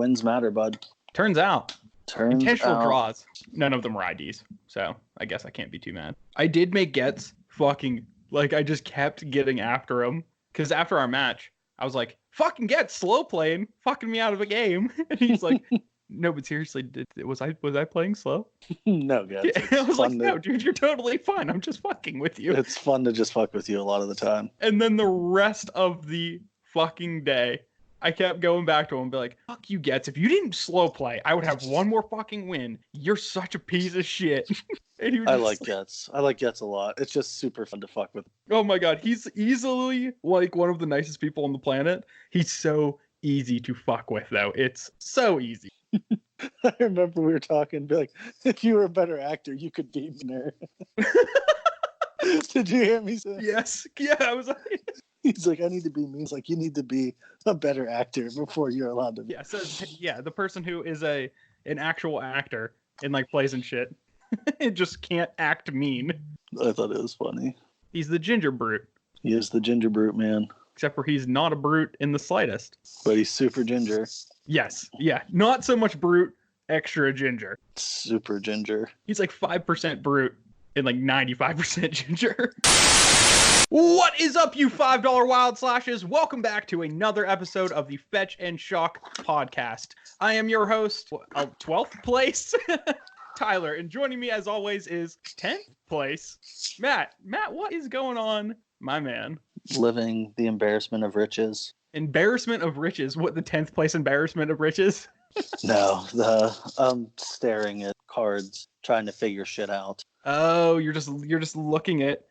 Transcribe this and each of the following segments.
Wins matter, bud. Turns out. Intentional out. draws. None of them were IDs. So I guess I can't be too mad. I did make gets fucking, like, I just kept getting after him. Because after our match, I was like, fucking get slow playing, fucking me out of a game. And he's like, no, but seriously, was I playing slow? No, guys. I was like, no, dude, you're totally fine. I'm just fucking with you. It's fun to just fuck with you a lot of the time. And then the rest of the fucking day, I kept going back to him and be like, fuck you, Gets. If you didn't slow play, I would have one more fucking win. You're such a piece of shit. I like Gets. I like Gets a lot. It's just super fun to fuck with. Oh my god, he's easily like one of the nicest people on the planet. He's so easy to fuck with, though. It's so easy. I remember we were talking, be like, if you were a better actor, you could be meaner. Did you hear me say? Yes. Yeah, I was like... He's like, I need to be mean. He's like, you need to be a better actor before you're allowed to be. Yeah, so yeah, the person who is an actual actor and like plays and shit just can't act mean. I thought it was funny. He's the ginger brute. He is the ginger brute, man. Except for he's not a brute in the slightest. But he's super ginger. Yes. Yeah. Not so much brute, extra ginger. Super ginger. He's like 5% brute and like 95% ginger. What is up, you $5 wild slashes? Welcome back to another episode of the Fetch and Shock podcast. I am your host, 12th place, Tyler, and joining me as always is 10th place, Matt. Matt, what is going on, my man? Living the embarrassment of riches. Embarrassment of riches? What, the 10th place embarrassment of riches? No, staring at cards, trying to figure shit out. Oh, you're just looking at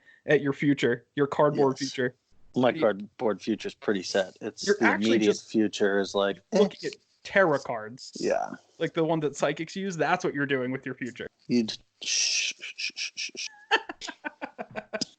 your future, your cardboard future. My cardboard future is pretty set. It's You're the actually immediate just future is like looking at tarot cards. Yeah. Like the one that psychics use. That's what you're doing with your future. Shh.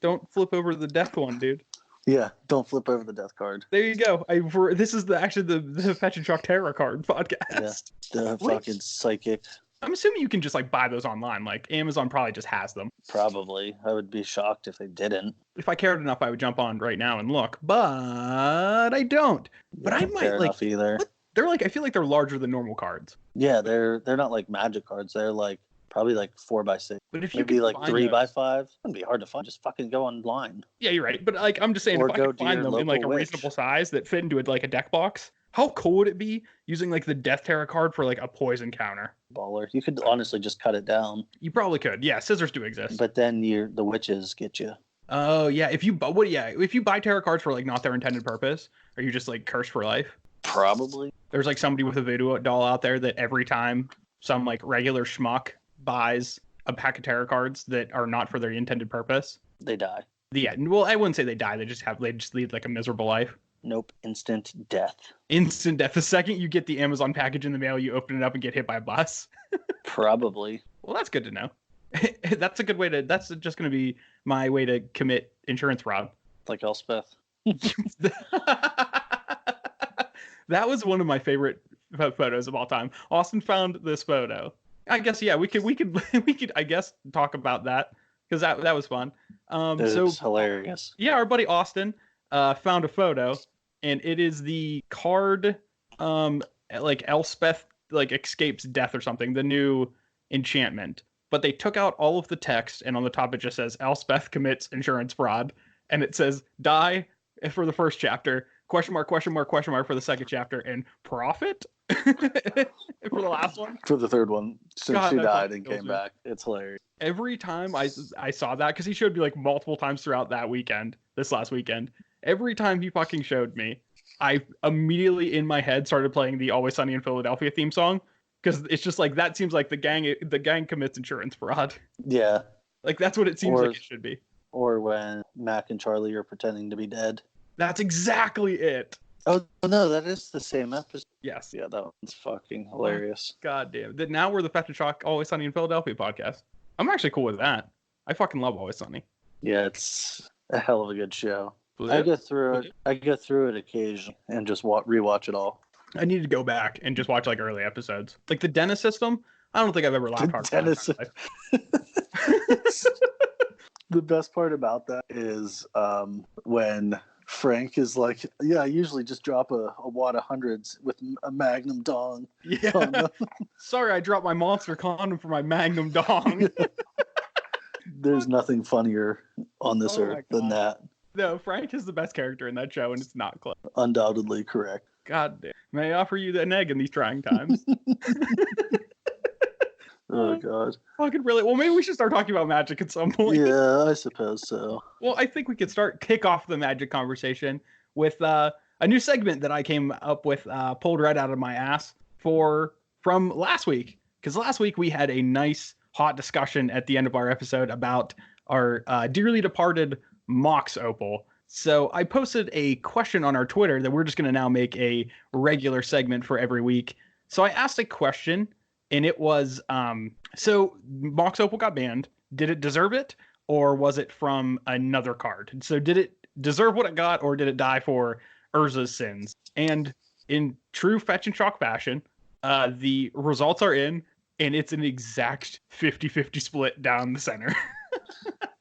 Don't flip over the death one, dude. Yeah, don't flip over the death card. There you go. This is actually the Fetch and Shock tarot card podcast. Yeah, the fucking psychic. I'm assuming you can just like buy those online. Like Amazon probably just has them. Probably. I would be shocked if they didn't. If I cared enough, I would jump on right now and look, but I don't. But I might care like enough either. They're like, I feel like they're larger than normal cards. Yeah, they're not like magic cards. They're like probably like 4x6. But if you maybe like 3x5. It wouldn't be hard to find. Just fucking go online. Yeah, you're right. But like, I'm just saying, or if I could find them in like a reasonable size that fit into like a deck box, how cool would it be using like the Death Tarot card for like a poison counter? Baller. You could honestly just cut it down. You probably could. Yeah, scissors do exist. But then the witches get you. Oh yeah, if you buy tarot cards for like not their intended purpose, are you just like cursed for life? Probably. There's like somebody with a voodoo doll out there that every time some like regular schmuck buys a pack of tarot cards that are not for their intended purpose, they die. Yeah, well, I wouldn't say they die. They just lead like a miserable life. Nope, instant death. Instant death. The second you get the Amazon package in the mail, you open it up and get hit by a bus. Probably. Well, that's good to know. That's a good way to. That's just going to be my way to commit insurance fraud. Like Elspeth. That was one of my favorite photos of all time. Austin found this photo. I guess we could I guess talk about that because that was fun. It was hilarious. Yeah, our buddy Austin found a photo, and it is the card like Elspeth like escapes death or something, the new enchantment. But they took out all of the text, and on the top it just says Elspeth commits insurance fraud, and it says die for the first chapter, question mark for the second chapter, and profit for the last one. For the third one, since she died and came back. It's hilarious. Every time I saw that, because he showed me like multiple times throughout this last weekend, every time he fucking showed me, I immediately in my head started playing the Always Sunny in Philadelphia theme song. Because it's just like, that seems like the gang commits insurance fraud. Yeah. Like, that's what it seems like it should be. Or when Mac and Charlie are pretending to be dead. That's exactly it. Oh, no, that is the same episode. Yes. Yeah, that one's fucking hilarious. God damn. Now we're the Fetch and Shock Always Sunny in Philadelphia podcast. I'm actually cool with that. I fucking love Always Sunny. Yeah, it's a hell of a good show. I go through it occasionally and just rewatch it all. I need to go back and just watch like early episodes. Like the Dennis system, I don't think I've ever laughed hard. Dennis. The best part about that is when Frank is like, yeah, I usually just drop a wad of hundreds with a Magnum dong. Yeah. Sorry, I dropped my monster condom for my Magnum dong. There's nothing funnier on this earth than that. No, Frank is the best character in that show, and it's not close. Undoubtedly correct. God damn. May I offer you an egg in these trying times? Oh, God. Fucking really? Well, maybe we should start talking about Magic at some point. Yeah, I suppose so. Well, I think we could kick off the Magic conversation with a new segment that I came up with, pulled right out of my ass from last week. Because last week we had a nice hot discussion at the end of our episode about our dearly departed Mox Opal. So I posted a question on our Twitter that we're just going to now make a regular segment for every week. So I asked a question, and it was, so Mox Opal got banned. Did it deserve it, or was it from another card? So did it deserve what it got, or did it die for Urza's sins? And in true Fetch and Shock fashion, the results are in, and it's an exact 50-50 split down the center.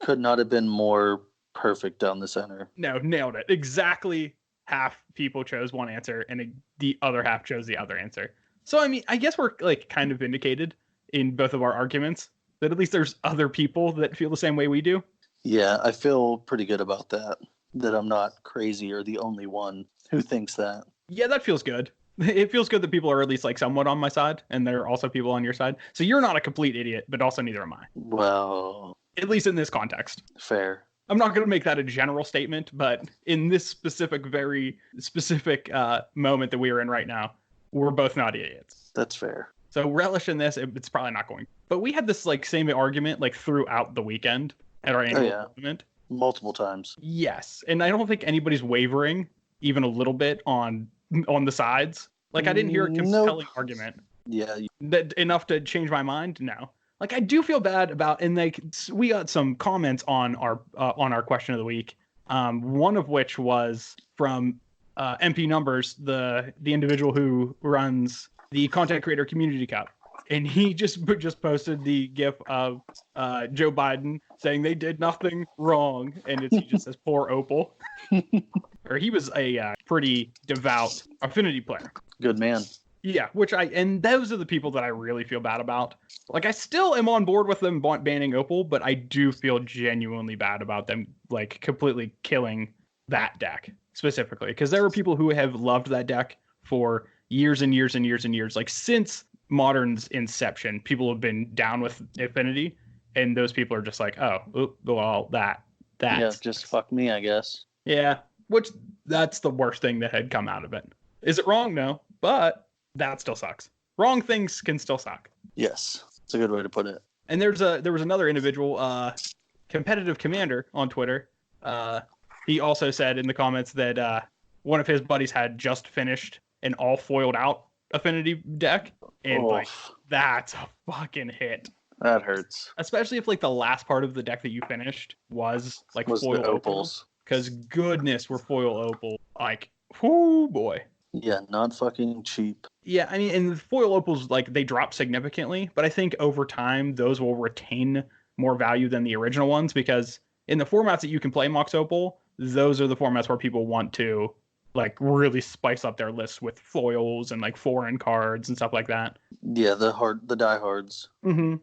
Could not have been more perfect down the center. No, nailed it. Exactly half people chose one answer, and the other half chose the other answer. So, I mean, I guess we're like kind of vindicated in both of our arguments that at least there's other people that feel the same way we do. Yeah, I feel pretty good about that I'm not crazy or the only one who thinks that. Yeah, that feels good. It feels good that people are at least like somewhat on my side, and there are also people on your side. So you're not a complete idiot, but also neither am I. Well, at least in this context. Fair. I'm not going to make that a general statement, but in this specific, very specific moment that we are in right now, we're both not idiots. That's fair. So relish in this. It's probably not going. But we had this like same argument like throughout the weekend at our annual tournament. Multiple times. Yes, and I don't think anybody's wavering even a little bit on the sides. Like I didn't hear a compelling argument. Yeah. That enough to change my mind. No. Like I do feel bad about, and like we got some comments on our question of the week. One of which was from MP Numbers, the individual who runs the Content Creator Community Cup, and he just posted the GIF of Joe Biden saying they did nothing wrong, and he just says poor Opal. Or he was a pretty devout Affinity player. Good man. Yeah, and those are the people that I really feel bad about. Like, I still am on board with them banning Opal, but I do feel genuinely bad about them, like, completely killing that deck, specifically. Because there are people who have loved that deck for years and years and years and years. Like, since Modern's inception, people have been down with Affinity, and those people are just like, oh, well, that. Yeah, just fuck me, I guess. Yeah, which, that's the worst thing that had come out of it. Is it wrong? No, but that still sucks. Wrong things can still suck. Yes, it's a good way to put it. And there was another individual, Competitive Commander on Twitter. He also said in the comments that one of his buddies had just finished an all foiled out Affinity deck, and like that's a fucking hit. That hurts, especially if like the last part of the deck that you finished was foil opals. Because goodness, were foil opal like, whoo boy. Yeah, not fucking cheap. Yeah, I mean, and the foil opals, like, they drop significantly, but I think over time, those will retain more value than the original ones, because in the formats that you can play Mox Opal, those are the formats where people want to, like, really spice up their lists with foils and, like, foreign cards and stuff like that. Yeah, the diehards. Mm-hmm.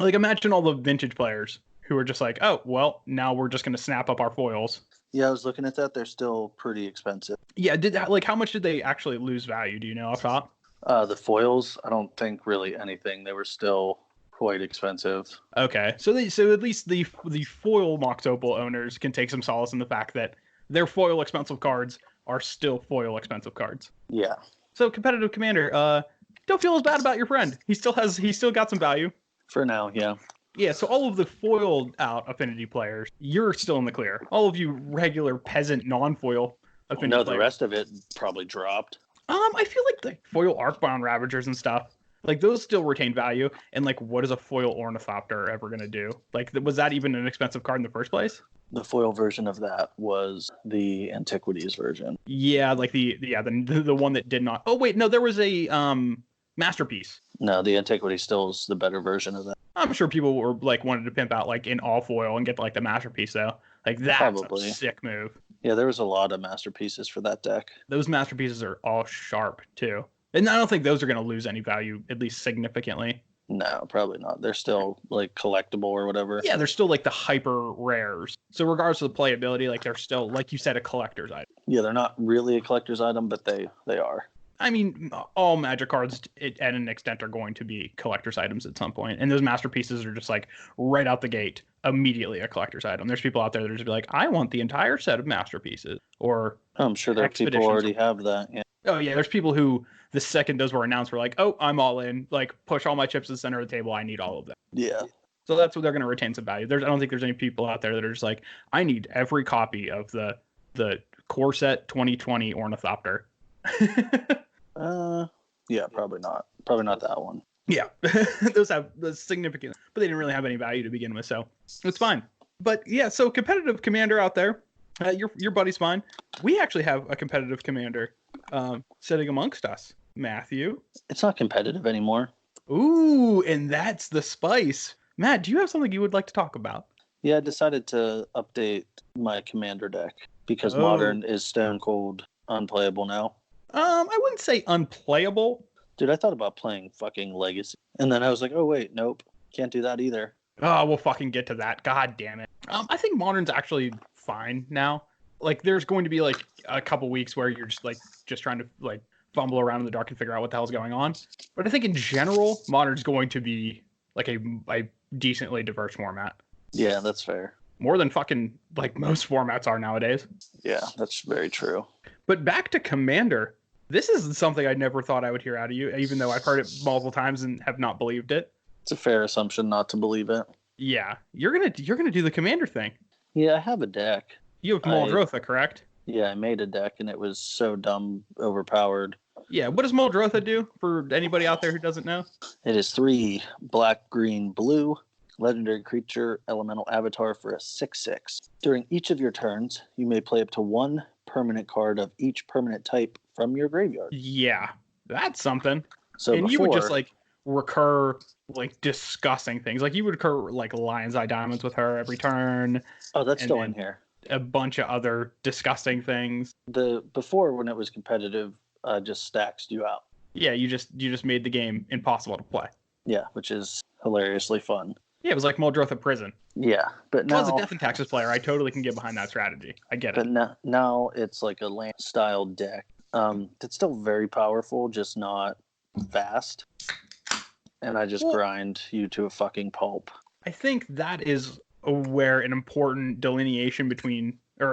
Like, imagine all the vintage players who are just like, oh, well, now we're just going to snap up our foils. Yeah, I was looking at that. They're still pretty expensive. Yeah, how much did they actually lose value? Do you know off top? The foils, I don't think really anything. They were still quite expensive. Okay, so at least the foil Mox Opal owners can take some solace in the fact that their foil expensive cards are still foil expensive cards. Yeah. So Competitive Commander, don't feel as bad about your friend. He still got some value. For now, yeah. Yeah, so all of the foiled out Affinity players, you're still in the clear. All of you regular peasant non-foil Affinity players. No, the rest of it probably dropped. I feel like the foil Arcbound Ravagers and stuff, like those still retain value. And like, what is a foil Ornithopter ever going to do? Like, was that even an expensive card in the first place? The foil version of that was the Antiquities version. Yeah, like the one that did not. Oh wait, no, there was a Masterpiece. No, the Antiquity still is the better version of that. I'm sure people were like wanted to pimp out like in all foil and get like the Masterpiece though. Like that's a sick move. Yeah, there was a lot of masterpieces for that deck. Those masterpieces are all sharp too. And I don't think those are going to lose any value, at least significantly. No, probably not. They're still like collectible or whatever. Yeah, they're still like the hyper rares. So regardless of the playability, like they're still, like you said, a collector's item. Yeah, they're not really a collector's item, but they are. I mean, all Magic cards at an extent are going to be collector's items at some point, and those masterpieces are just like right out the gate, immediately a collector's item. There's people out there that are just be like, I want the entire set of masterpieces, or I'm sure there are people who already have that. Yeah. Oh yeah, there's people who the second those were announced were like, oh, I'm all in. Like, push all my chips to the center of the table. I need all of them. Yeah. So that's what they're going to retain some value. I don't think there's any people out there that are just like, I need every copy of the Core Set 2020 Ornithopter. Yeah, probably not. Probably not that one. Yeah, those have the significant, but they didn't really have any value to begin with, so it's fine. But yeah, so competitive commander out there, your buddy's fine. We actually have a competitive commander sitting amongst us, Matthew. It's not competitive anymore. Ooh, and that's the spice. Matt, do you have something you would like to talk about? Yeah, I decided to update my commander deck because Modern is stone cold unplayable now. I wouldn't say unplayable. Dude, I thought about playing fucking Legacy. And then I was like, oh, wait, nope. Can't do that either. Oh, we'll fucking get to that. God damn it. I think Modern's actually fine now. Like, there's going to be, like, a couple weeks where you're just trying to, like, fumble around in the dark and figure out what the hell's going on. But I think in general, Modern's going to be, like, a decently diverse format. Yeah, that's fair. More than fucking, like, most formats are nowadays. Yeah, that's very true. But back to Commander. This is something I never thought I would hear out of you, even though I've heard it multiple times and have not believed it. It's a fair assumption not to believe it. Yeah, you're gonna do the Commander thing. Yeah, I have a deck. You have Muldrotha, correct? Yeah, I made a deck and it was so dumb, overpowered. Yeah, what does Muldrotha do for anybody out there who doesn't know? It is 3 black, green, blue, legendary creature, elemental avatar for a 6/6. During each of your turns, you may play up to 1 permanent card of each permanent type from your graveyard. Yeah, that's something. So and you would just like recur like disgusting things. Like you would recur like Lion's Eye Diamonds with her every turn. Oh, that's still in here. A bunch of other disgusting things. Before when it was competitive, just stacks you out. Yeah, you just made the game impossible to play. Yeah, which is hilariously fun. Yeah, it was like Muldrotha Prison. Yeah, but now as a Death and Taxes player, I totally can get behind that strategy. I get it. But now it's like a land style deck. It's still very powerful, just not fast. And I just grind you to a fucking pulp. I think that is where an important delineation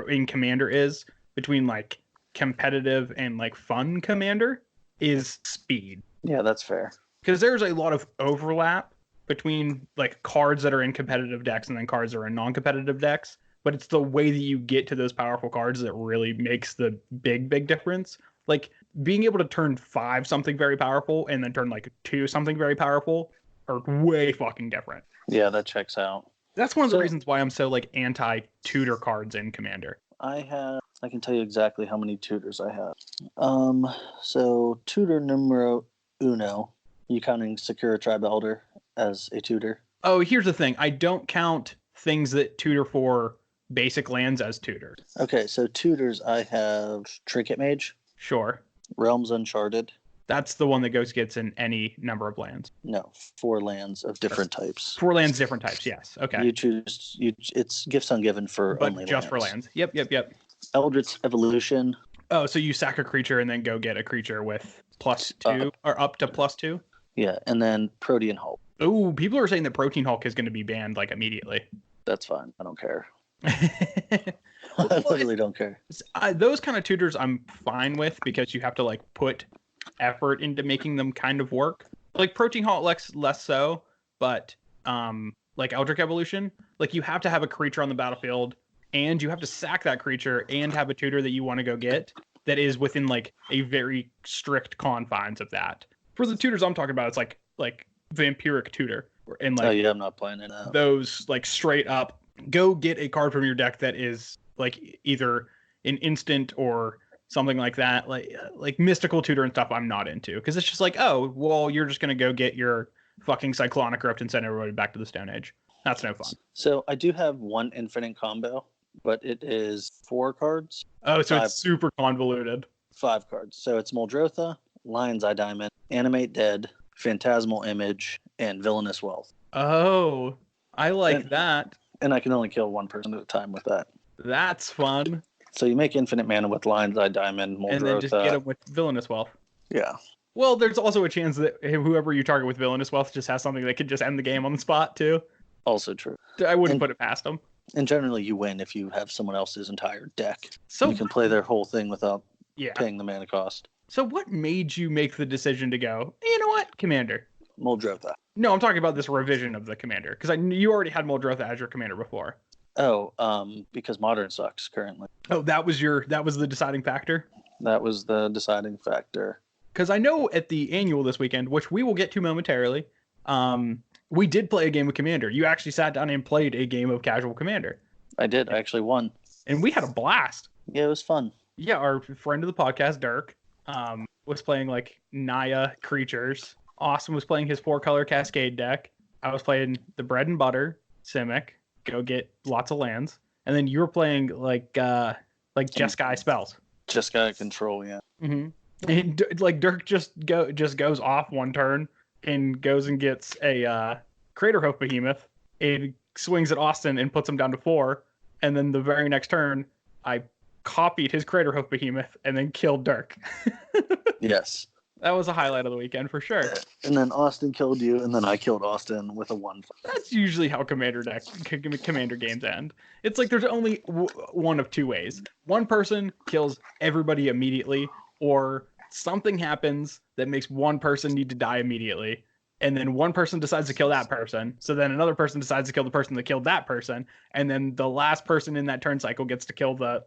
in Commander is between like competitive and like fun Commander is speed. Yeah, that's fair. Because there's a lot of overlap between like cards that are in competitive decks and then cards that are in non-competitive decks. But it's the way that you get to those powerful cards that really makes the big difference. Like being able to turn 5 something very powerful and then turn like 2 something very powerful are way fucking different. Yeah, that checks out. That's one of the reasons why I'm so like anti-tutor cards in Commander. I can tell you exactly how many tutors I have. So tutor numero uno, you counting Secure Tribe Elder as a tutor? Oh, here's the thing. I don't count things that tutor for basic lands as tutors. Okay, so tutors I have Trinket Mage. Sure. Realms Uncharted. That's the one that gets in any number of lands. No, 4 lands of different types. 4 lands, different types. Yes. Okay. You choose. It's gifts ungiven for but only just lands. for lands. Yep. Eldritch Evolution. Oh, so you sack a creature and then go get a creature with +2 or up to +2. Yeah, and then Protean Hulk. Oh, people are saying that Protean Hulk is going to be banned like immediately. That's fine. I don't care. I literally don't care. Those kind of tutors I'm fine with because you have to like put effort into making them kind of work. Like Protein Hulk less so, but like Eldritch Evolution, like you have to have a creature on the battlefield and you have to sack that creature and have a tutor that you want to go get that is within like a very strict confines of that. For the tutors I'm talking about, it's like Vampiric Tutor and like I'm not playing it out. Those like straight up go get a card from your deck that is like either an instant or something like that, like mystical tutor and stuff. I'm not into because it's just like, oh well, you're just gonna go get your fucking Cyclonic Erupt and send everybody back to the Stone Age. That's no fun. So I do have one infinite combo but it is 4 cards. Oh, so 5, it's super convoluted. 5 cards. So it's Muldrotha, Lion's Eye Diamond, Animate Dead, Phantasmal Image, and Villainous Wealth. Oh, I like that. And I can only kill one person at a time with that. That's fun. So you make infinite mana with Lion's Eye Diamond, Muldrotha. And then just get them with Villainous Wealth. Yeah. Well, there's also a chance that whoever you target with Villainous Wealth just has something that could just end the game on the spot, too. Also true. I wouldn't put it past them. And generally you win if you have someone else's entire deck. So you can play their whole thing without paying the mana cost. So what made you make the decision to go, you know what, Commander? Muldrotha. No, I'm talking about this revision of the Commander, because I knew you already had Muldrotha as your Commander before. Oh, because Modern sucks currently. Oh, that was the deciding factor? That was the deciding factor. Because I know at the annual this weekend, which we will get to momentarily, we did play a game of Commander. You actually sat down and played a game of Casual Commander. I did. I actually won. And we had a blast. Yeah, it was fun. Yeah, our friend of the podcast, Dirk, was playing like Naya creatures. Austin was playing his 4-color Cascade deck. I was playing the bread and butter, Simic, go get lots of lands. And then you were playing like Jeskai spells. Jeskai control, yeah. Mm-hmm. And like Dirk just goes off one turn and goes and gets a Craterhoof Behemoth and swings at Austin and puts him down to 4. And then the very next turn, I copied his Craterhoof Behemoth and then killed Dirk. Yes. That was a highlight of the weekend for sure. And then Austin killed you, and then I killed Austin with a 1. That's usually how Commander games end. It's like there's only one of 2 ways. One person kills everybody immediately, or something happens that makes one person need to die immediately, and then one person decides to kill that person. So then another person decides to kill the person that killed that person, and then the last person in that turn cycle gets to kill the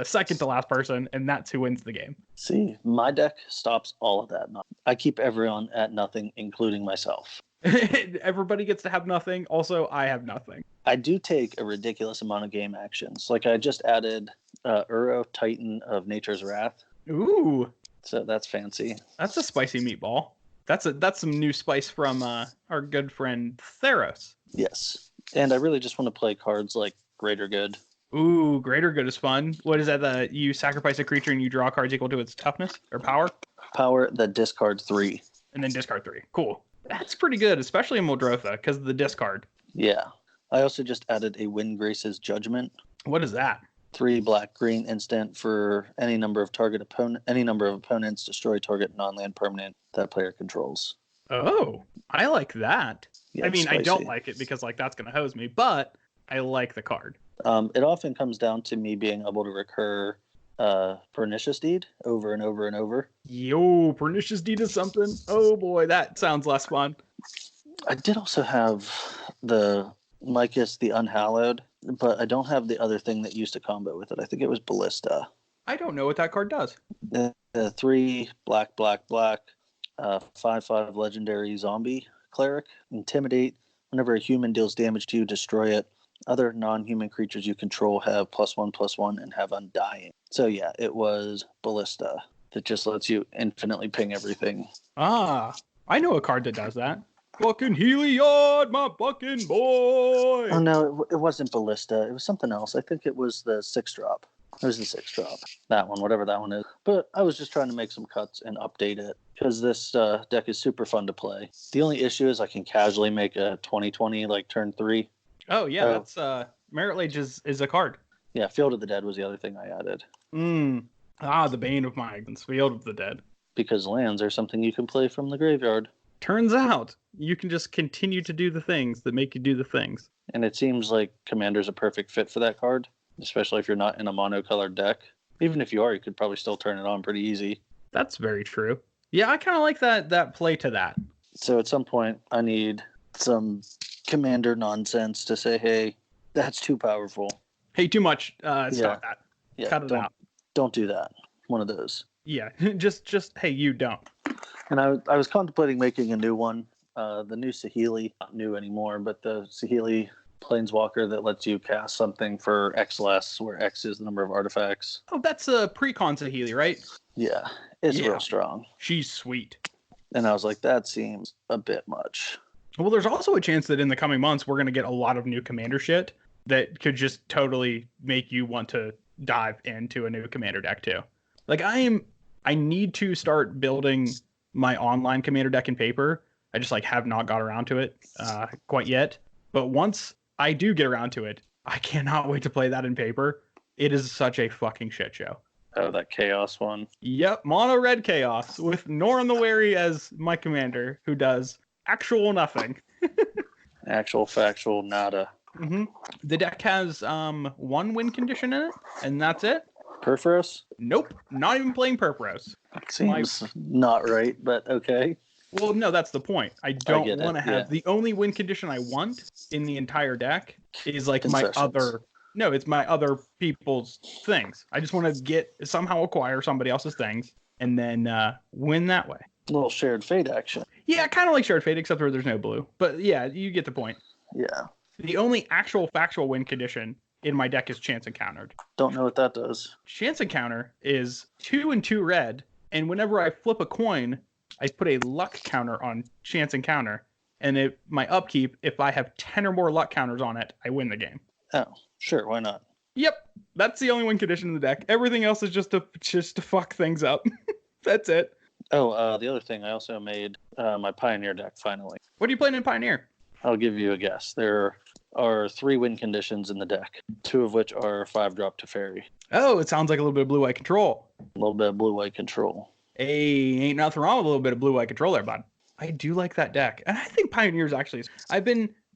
second to last person, and that's who wins the game. See, my deck stops all of that. I keep everyone at nothing, including myself. Everybody gets to have nothing. Also, I have nothing. I do take a ridiculous amount of game actions. Like I just added Uro, Titan of Nature's Wrath. Ooh. So that's fancy. That's a spicy meatball. That's some new spice from our good friend Theros. Yes. And I really just want to play cards like Greater Good. Ooh, Greater Good is fun. What is that? You sacrifice a creature and you draw cards equal to its toughness or power? Power that discards 3. And then discard 3. Cool. That's pretty good, especially in Muldrotha, because of the discard. Yeah. I also just added a Windgrace's Judgment. What is that? 3 black-green instant for any number of opponents, destroy target non-land permanent that player controls. Oh, I like that. Yeah, I mean, spicy. I don't like it because that's going to hose me, but I like the card. It often comes down to me being able to recur Pernicious Deed over and over and over. Yo, Pernicious Deed is something. Oh boy, that sounds less fun. I did also have the Mycus the Unhallowed, but I don't have the other thing that used to combo with it. I think it was Ballista. I don't know what that card does. 3 black, 5/5 legendary zombie cleric. Intimidate. Whenever a human deals damage to you, destroy it. Other non-human creatures you control have +1/+1 and have Undying. So yeah, it was Ballista that just lets you infinitely ping everything. Ah, I know a card that does that. Fucking Heliod, my fucking boy! Oh no, it wasn't Ballista. It was something else. I think it was the 6-drop. It was the 6-drop. That one, whatever that one is. But I was just trying to make some cuts and update it because this deck is super fun to play. The only issue is I can casually make a 20/20 like turn 3. Oh yeah, that's Merit Lage is a card. Yeah, Field of the Dead was the other thing I added. The bane of my existence, Field of the Dead. Because lands are something you can play from the graveyard. Turns out you can just continue to do the things that make you do the things. And it seems like Commander's a perfect fit for that card, especially if you're not in a monocolored deck. Even if you are, you could probably still turn it on pretty easy. That's very true. Yeah, I kind of like that play to that. So at some point, I need some Commander nonsense to say, hey, that's too powerful. Hey, too much. Stop that. Yeah, cut it out. Don't do that. One of those. Yeah, just hey, you don't. And I was contemplating making a new one. The new Saheeli, not new anymore, but the Saheeli Planeswalker that lets you cast something for X less, where X is the number of artifacts. Oh, that's a pre-con Saheeli, right? Yeah, it's real strong. She's sweet. And I was like, that seems a bit much. Well, there's also a chance that in the coming months, we're going to get a lot of new Commander shit. that could just totally make you want to dive into a new commander deck too. Like I need to start building my online commander deck in paper. I just like have not got around to it quite yet. But once I do get around to it, I cannot wait to play that in paper. It is such a fucking shit show. Oh, that Chaos one. Yep, mono red Chaos with Norin the Wary as my commander, who does actual nothing. Actual, factual, nada. Mm-hmm. The deck has one win condition in it, and that's it. Purphoros? Nope, not even playing Purphoros. Seems not right, but okay. Well, no, that's the point. I don't want to have... Yeah. The only win condition I want in the entire deck is like my Concessions. other... No, it's my other people's things. I just want to somehow acquire somebody else's things and then win that way. A little shared fate action. Yeah, kind of like Shared Fate, except for there's no blue. But yeah, you get the point. Yeah. The only actual factual win condition in my deck is Chance Encountered. Don't know what that does. Chance Encounter is 2 and 2 red, and whenever I flip a coin, I put a luck counter on Chance Encounter, and my upkeep, if I have 10 or more luck counters on it, I win the game. Oh, sure, why not? Yep, that's the only win condition in the deck. Everything else is just to fuck things up. That's it. Oh, the other thing, I also made my Pioneer deck finally. What are you playing in Pioneer? I'll give you a guess. There are 3 win conditions in the deck, 2 of which are 5-drop to fairy. Oh, it sounds like a little bit of blue-white control. A little bit of blue-white control. Hey, ain't nothing wrong with a little bit of blue-white control there, bud. I do like that deck. And I think Pioneer's actually...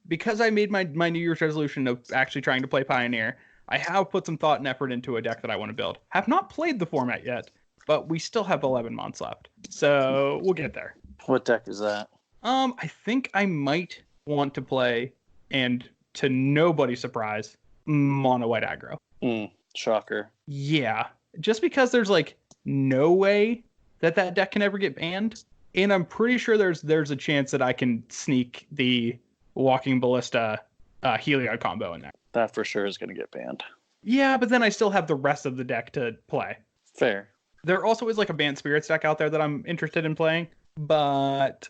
Because I made my New Year's resolution of actually trying to play Pioneer, I have put some thought and effort into a deck that I want to build. Have not played the format yet, but we still have 11 months left. So we'll get there. What deck is that? I think I might want to play, and to nobody's surprise, mono white aggro. Shocker. Yeah, just because there's like no way that deck can ever get banned, and I'm pretty sure there's a chance that I can sneak the Walking Ballista Heliod combo in there. That for sure is going to get banned. Yeah, but then I still have the rest of the deck to play. Fair. There also is like a Banned Spirits deck out there that I'm interested in playing, but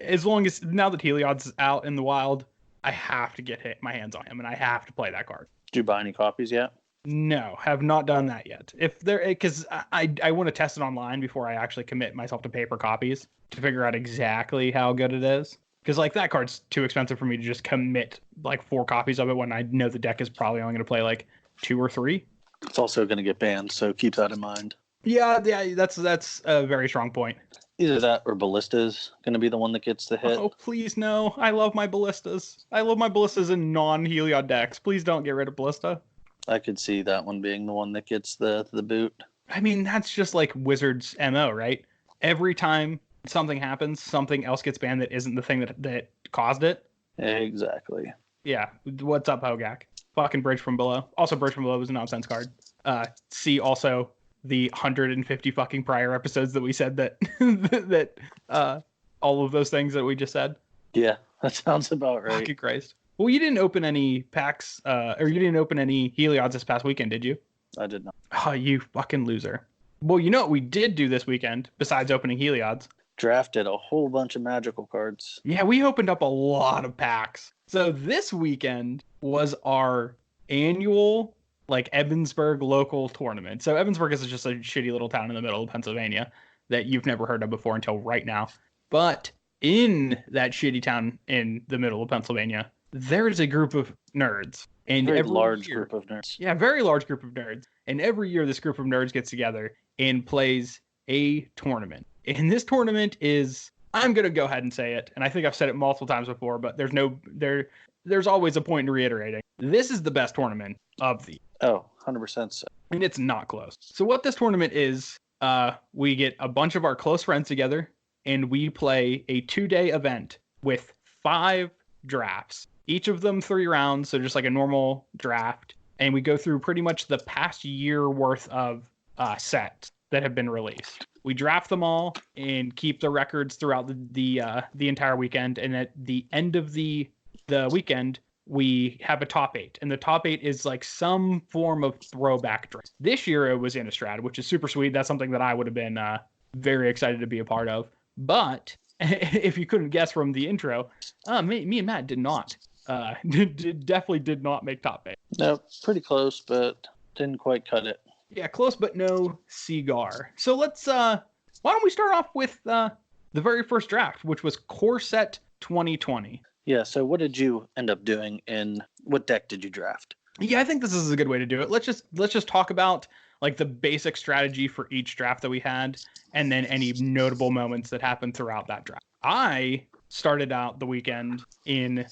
as long as now that Heliod's out in the wild, I have to get my hands on him, and I have to play that card. Did you buy any copies yet? No, have not done that yet. Because I want to test it online before I actually commit myself to paper copies to figure out exactly how good it is. Because like that card's too expensive for me to just commit like 4 copies of it when I know the deck is probably only going to play like 2 or 3. It's also going to get banned, so keep that in mind. Yeah, that's a very strong point. Either that or Ballista's going to be the one that gets the hit. Oh, please no. I love my Ballistas. I love my Ballistas in non-Heliod decks. Please don't get rid of Ballista. I could see that one being the one that gets the boot. I mean, that's just like Wizards' MO, right? Every time something happens, something else gets banned that isn't the thing that caused it. Exactly. Yeah. What's up, Hogak? Fucking Bridge from Below. Also, Bridge from Below was a nonsense card. See also the 150 fucking prior episodes that we said that all of those things that we just said. Yeah, that sounds about right. Fucking Christ. Well, you didn't open any packs, or you didn't open any Heliods this past weekend, did you? I did not. Oh, you fucking loser. Well, you know what we did do this weekend, besides opening Heliods? Drafted a whole bunch of magical cards. Yeah, we opened up a lot of packs. So this weekend was our annual, like, Evansburg local tournament. So Evansburg is just a shitty little town in the middle of Pennsylvania that you've never heard of before until right now. But in that shitty town in the middle of Pennsylvania, there's a group of nerds. And Very every large year, group of nerds. Yeah, very large group of nerds. And every year this group of nerds gets together and plays a tournament. And this tournament is, I'm going to go ahead and say it, and I think I've said it multiple times before, but there's always a point in reiterating. This is the best tournament of the year. Oh, 100% so. And it's not close. So what this tournament is, we get a bunch of our close friends together, and we play a 2-day event with 5 drafts. Each of them 3 rounds, so just like a normal draft. And we go through pretty much the past year worth of sets that have been released. We draft them all and keep the records throughout the entire weekend. And at the end of the weekend, we have a top 8. And the top 8 is like some form of throwback draft. This year it was Innistrad, which is super sweet. That's something that I would have been very excited to be a part of. But if you couldn't guess from the intro, me and Matt did not Definitely did not make top 8. No, pretty close, but didn't quite cut it. Yeah, close but no cigar. So let's why don't we start off with the very first draft, which was Core Set 2020. Yeah, so what did you end up doing and what deck did you draft? Yeah, I think this is a good way to do it. Let's just talk about like the basic strategy for each draft that we had, and then any notable moments that happened throughout that draft. I started out the weekend in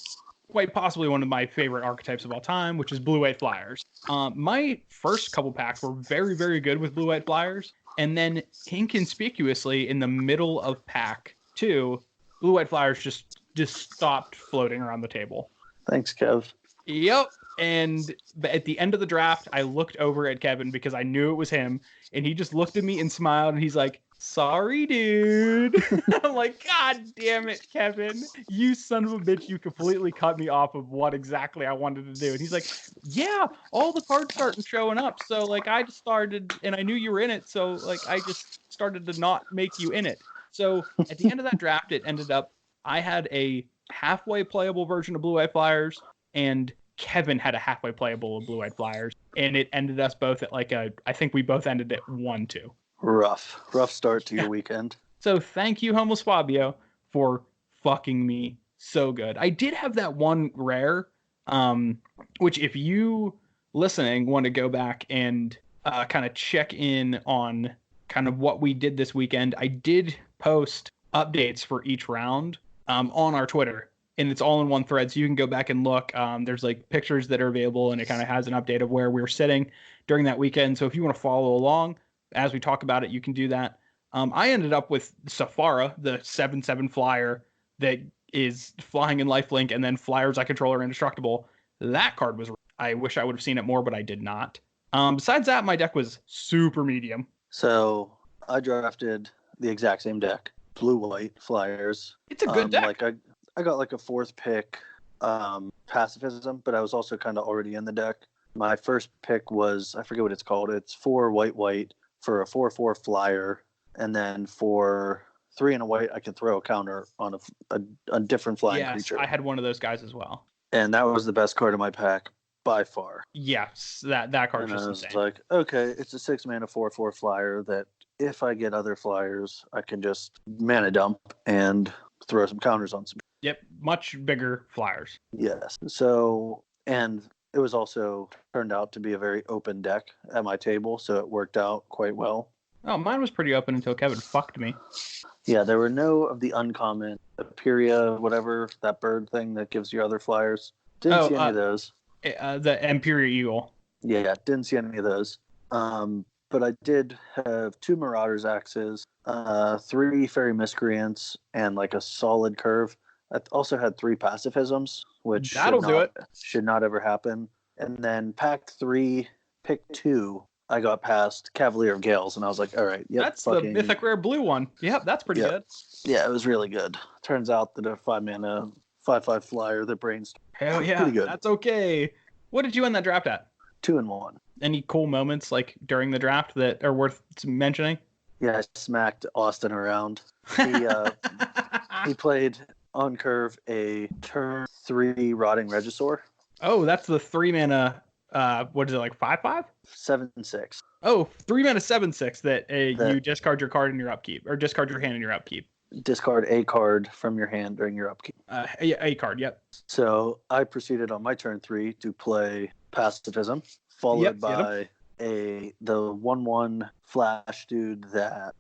quite possibly one of my favorite archetypes of all time, which is Blue-White Flyers. My first couple packs were very, very good with Blue-White Flyers, and then inconspicuously in the middle of pack 2, Blue-White Flyers just stopped floating around the table. Thanks, Kev. Yep. And at the end of the draft, I looked over at Kevin because I knew it was him, and he just looked at me and smiled, and he's like, "Sorry, dude." I'm like, "God damn it, Kevin. You son of a bitch, you completely cut me off of what exactly I wanted to do." And he's like, "Yeah, all the cards started showing up. So, like, I just started, and I knew you were in it. So, like, I just started to not make you in it." So, at the end of that draft, it ended up, I had a halfway playable version of Blue-White Flyers, and Kevin had a halfway playable of Blue-White Flyers. And it ended us both at like I think we both ended at 1-2. Rough start to your weekend. So thank you, Homeless Fabio, for fucking me so good. I did have that one rare, which if you listening want to go back and kind of check in on kind of what we did this weekend, I did post updates for each round on our Twitter, and it's all in one thread, so you can go back and look. There's like pictures that are available, and it kind of has an update of where we were sitting during that weekend. So if you want to follow along as we talk about it, you can do that. I ended up with Safara, the 7/7 flyer that is flying in lifelink, and then flyers I control are indestructible. That card was, I wish I would have seen it more, but I did not. Besides that, my deck was super medium. So I drafted the exact same deck, Blue-White Flyers. It's a good deck. Like I got like a 4th pick, Pacifism, but I was also kind of already in the deck. My first pick was, I forget what it's called. It's 4 white for a 4/4 flyer, and then for 3 and a white, I can throw a counter on a different flying creature. I had one of those guys as well. And that was the best card in my pack by far. Yes, that card's just insane. I was like, okay, it's a 6-mana 4/4 flyer that if I get other flyers, I can just mana dump and throw some counters on some. Yep, much bigger flyers. Yes. So, and it was also turned out to be a very open deck at my table, so it worked out quite well. Oh, mine was pretty open until Kevin fucked me. Yeah, there were no of the uncommon, Aperia, whatever, that bird thing that gives you other flyers. Didn't see any of those. The Imperial Eagle. Yeah, didn't see any of those. But I did have 2 Marauders axes, 3 Fairy Miscreants, and like a solid curve. I also had 3 Pacifisms, which should not ever happen. And then pack 3, pick 2, I got past Cavalier of Gales, and I was like, all right, yep. That's the mythic rare blue one. Yep, that's pretty good. Yeah, it was really good. Turns out that a 5-mana 5/5 flyer that brainstorm. Hell yeah, pretty good. That's okay. What did you end that draft at? 2-1. Any cool moments like during the draft that are worth mentioning? Yeah, I smacked Austin around. He played on curve a turn 3 Rotting Regisaur. Oh, that's the 3-mana. What is it, like 5/5? 7/6. Oh, 3-mana 7/6 that you discard your card in your upkeep, or discard your hand in your upkeep. Discard a card from your hand during your upkeep. A card, yep. So I proceeded on my turn 3 to play Pacifism, followed by the 1/1 flash dude that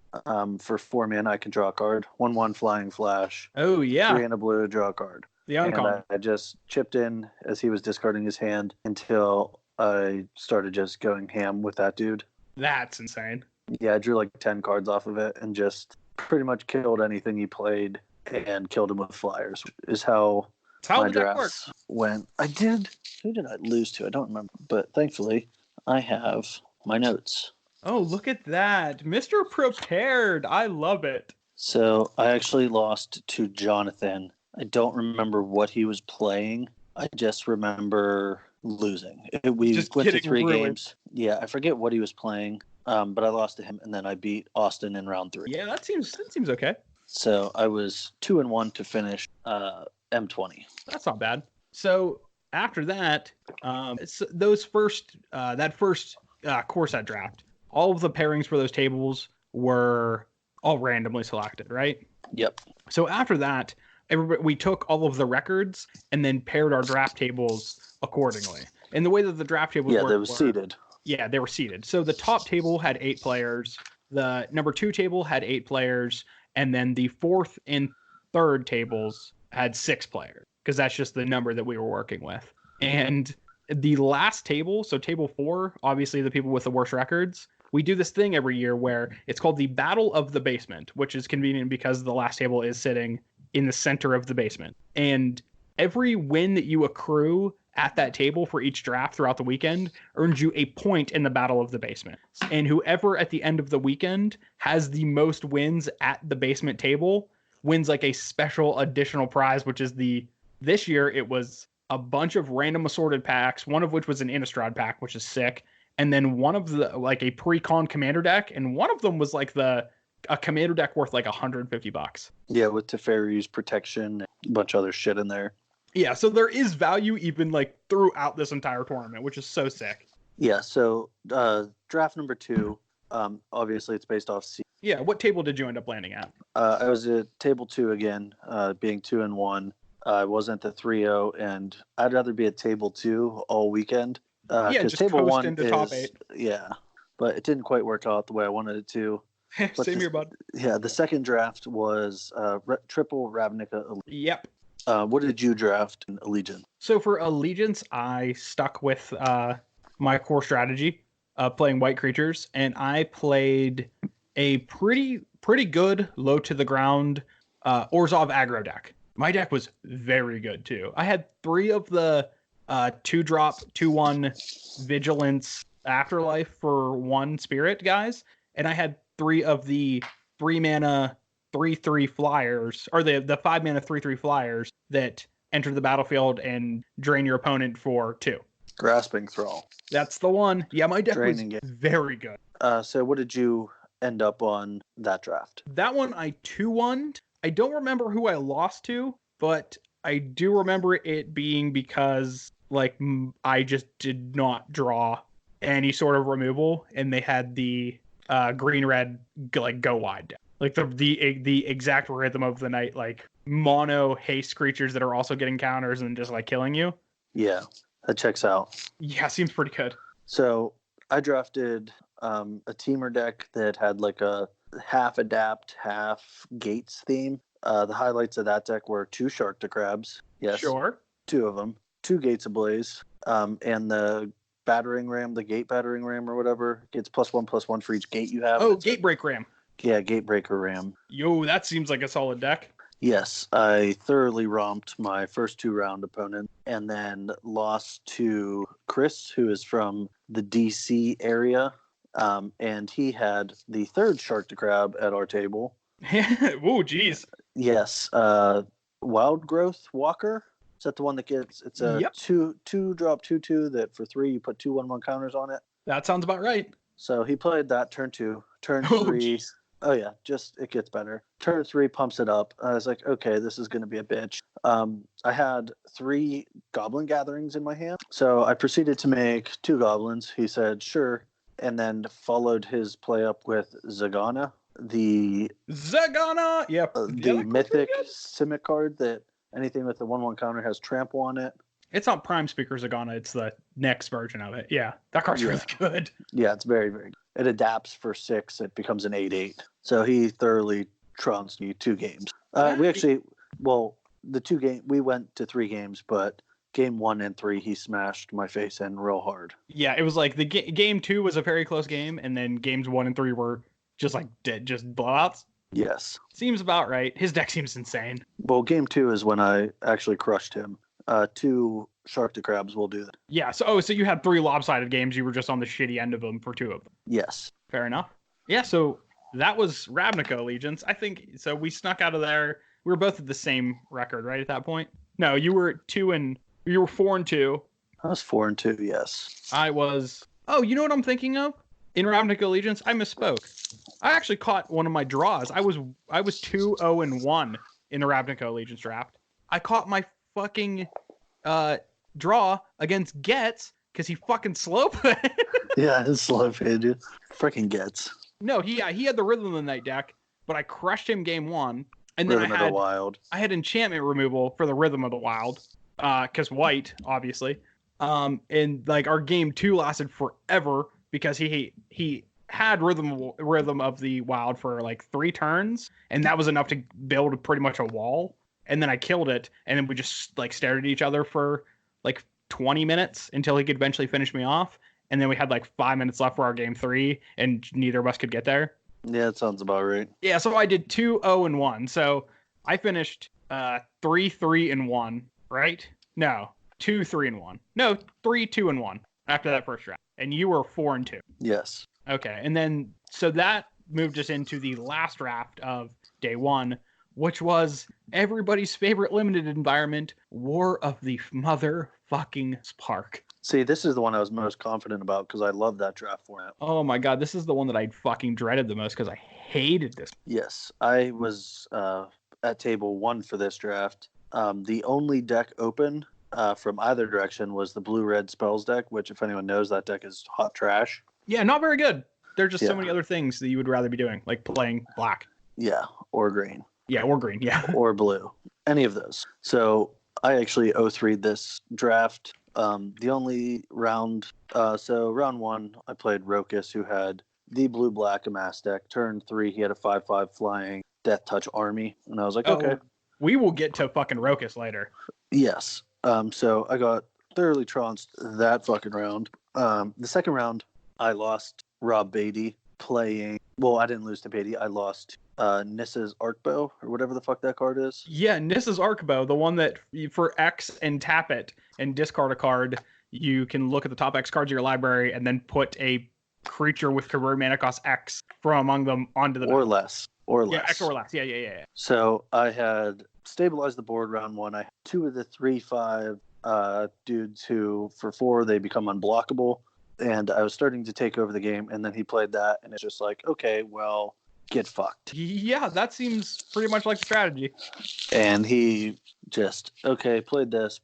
for 4 mana I can draw a card. 1/1 flying flash. Oh yeah. 3 and a blue, draw a card. The uncommon. I just chipped in as he was discarding his hand until I started just going ham with that dude. That's insane. Yeah, I drew like 10 cards off of it and just pretty much killed anything he played and killed him with flyers. Is how my drafts went. I did. Who did I lose to? I don't remember. But thankfully, I have my notes. Oh, look at that. Mr. Prepared. I love it. So I actually lost to Jonathan. I don't remember what he was playing. I just remember losing. We just went to 3 games. Yeah, I forget what he was playing, but I lost to him, and then I beat Austin in round 3. Yeah, that seems okay. So I was 2-1 to finish M20. That's not bad. So after that, those first that first core set draft, all of the pairings for those tables were all randomly selected, right? Yep. So after that, we took all of the records and then paired our draft tables accordingly. And the way that the draft tables they were seeded. Yeah, they were seeded. So the top table had 8 players. The number 2 table had 8 players. And then the 4th and 3rd tables had 6 players, because that's just the number that we were working with. And the last table, so table 4, obviously the people with the worst records, we do this thing every year where it's called the Battle of the Basement, which is convenient because the last table is sitting in the center of the basement. And every win that you accrue at that table for each draft throughout the weekend earns you a point in the Battle of the Basement. And whoever at the end of the weekend has the most wins at the basement table wins like a special additional prize, which is this year it was a bunch of random assorted packs, one of which was an Innistrad pack, which is sick. And then one of the like a pre-con commander deck, and one of them was like a commander deck worth like $150. Yeah, with Teferi's protection, a bunch of other shit in there. Yeah, so there is value even like throughout this entire tournament, which is so sick. Yeah, so draft number 2, obviously it's based off seed. Yeah, what table did you end up landing at? I was at table 2 again, being 2-1. I wasn't the 3-0, and I'd rather be at table 2 all weekend. Just table coast 1 into is, top 8. Yeah, but it didn't quite work out the way I wanted it to. Same here, bud. Yeah, the second draft was triple Ravnica. Yep. What did you draft in Allegiance? So for Allegiance, I stuck with my core strategy, playing white creatures, and I played a pretty good low to the ground Orzhov aggro deck. My deck was very good too. I had 3 of the 2-drop 2/1 Vigilance Afterlife for 1 Spirit guys, and I had 3 of the 3-mana 3/3 flyers, or the 5-mana 3/3 flyers that enter the battlefield and drain your opponent for 2. Grasping Thrall. That's the one. Yeah, my deck Draining was very good. So what did you end up on that draft? That one I 2-1'd. I don't remember who I lost to, but I do remember it being because like I just did not draw any sort of removal, and they had the green-red like go wide deck. Like the exact rhythm of the night, like mono haste creatures that are also getting counters and just like killing you. Yeah, that checks out. Yeah, seems pretty good. So I drafted a teamer deck that had like a half adapt, half gates theme. The highlights of that deck were 2 Shark to Crabs. Yes. Sure. 2 of them. 2 Gates Ablaze. And the battering ram, the gate battering ram or whatever, gets +1/+1 for each gate you have. Oh, Gatebreak Ram. Yeah, Gatebreaker Ram. Yo, that seems like a solid deck. Yes, I thoroughly romped my first 2-round opponent and then lost to Chris, who is from the DC area. And he had the 3rd Shark to Crab at our table. Oh, geez. Yes, Wild Growth Walker. Is that the one that gets? It's a 2-drop 2/2 that for 3 you put 2 1/1 counters on it. That sounds about right. So he played that turn 2. Turn 3. Oh yeah, just it gets better. Turn 3 pumps it up. I was like, okay, this is going to be a bitch. I had 3 Goblin Gatherings in my hand, so I proceeded to make 2 goblins. He said sure, and then followed his play up with Zagana, the Yep. the mythic Simic card that anything with the 1/1 counter has trample on it. It's not Prime Speaker Zagana, it's the next version of it. Yeah, that card's really good. Yeah, it's very, very good. It adapts for 6. It becomes an 8/8. So he thoroughly trounced me 2 games. We actually, we went to 3 games, but game 1 and 3, he smashed my face in real hard. Yeah, it was like the game 2 was a very close game, and then games 1 and 3 were just like just blowouts. Yes. Seems about right. His deck seems insane. Well, game 2 is when I actually crushed him. 2 Shark to Crabs will do that. Yeah, so you had 3 lopsided games. You were just on the shitty end of them for 2 of them. Yes. Fair enough. Yeah, so that was Ravnica Allegiance. I think so. We snuck out of there. We were both at the same record, right, at that point? No, you were 4-2. I was 4-2, yes. I was. Oh, you know what I'm thinking of? In Ravnica Allegiance, I misspoke. I actually caught one of my draws. I was 2-0-1 in the Ravnica Allegiance draft. I caught my fucking draw against Getz because he fucking slow played. Yeah, his slow played you. Freaking Getz. No, he had the Rhythm of the Night deck, but I crushed him game 1, and then Rhythm of the Wild. I had enchantment removal for the Rhythm of the Wild, because white, obviously. And like our game 2 lasted forever because he had Rhythm of the Wild for like 3 turns, and that was enough to build pretty much a wall. And then I killed it, and then we just like stared at each other for like 20 minutes until he could eventually finish me off. And then we had like 5 minutes left for our game 3, and neither of us could get there. Yeah, that sounds about right. Yeah, so I did 2-0-1. So I finished 3-3-1, right? No, 2-3-1. No, 3-2-1 after that first round. And you were 4-2. Yes. Okay, and then so that moved us into the last draft of day 1, which was everybody's favorite limited environment, War of the Motherfucking Spark. See, this is the one I was most confident about because I love that draft format. Oh my god, this is the one that I fucking dreaded the most because I hated this. Yes, I was at table 1 for this draft. The only deck open from either direction was the blue-red spells deck, which, if anyone knows, that deck is hot trash. Yeah, not very good. There are just so many other things that you would rather be doing, like playing black. Yeah, or green. Yeah, or green, yeah. Or blue. Any of those. So I actually 0-3'd this draft. The only round, so round 1, I played Rokus, who had the blue-black Amass deck. Turn 3, he had a 5/5 flying Death Touch army. And I was like, okay. We will get to fucking Rokus later. Yes. So I got thoroughly trounced that fucking round. The second round, I lost Rob Beatty playing. Well, I didn't lose to Beatty. I lost Nissa's Arcbow, or whatever the fuck that card is. Yeah, Nissa's Arcbow, the one that for X and tap it and discard a card, you can look at the top X cards of your library and then put a creature with convert mana cost X from among them onto the or less. Or less. Yeah, X or less. Yeah. So I had stabilized the board round 1. I had 2 of the 3/5 dudes who, for 4, they become unblockable. And I was starting to take over the game, and then he played that, and it's just like, okay, well, get fucked. Yeah, that seems pretty much like the strategy. And he just, okay, played this,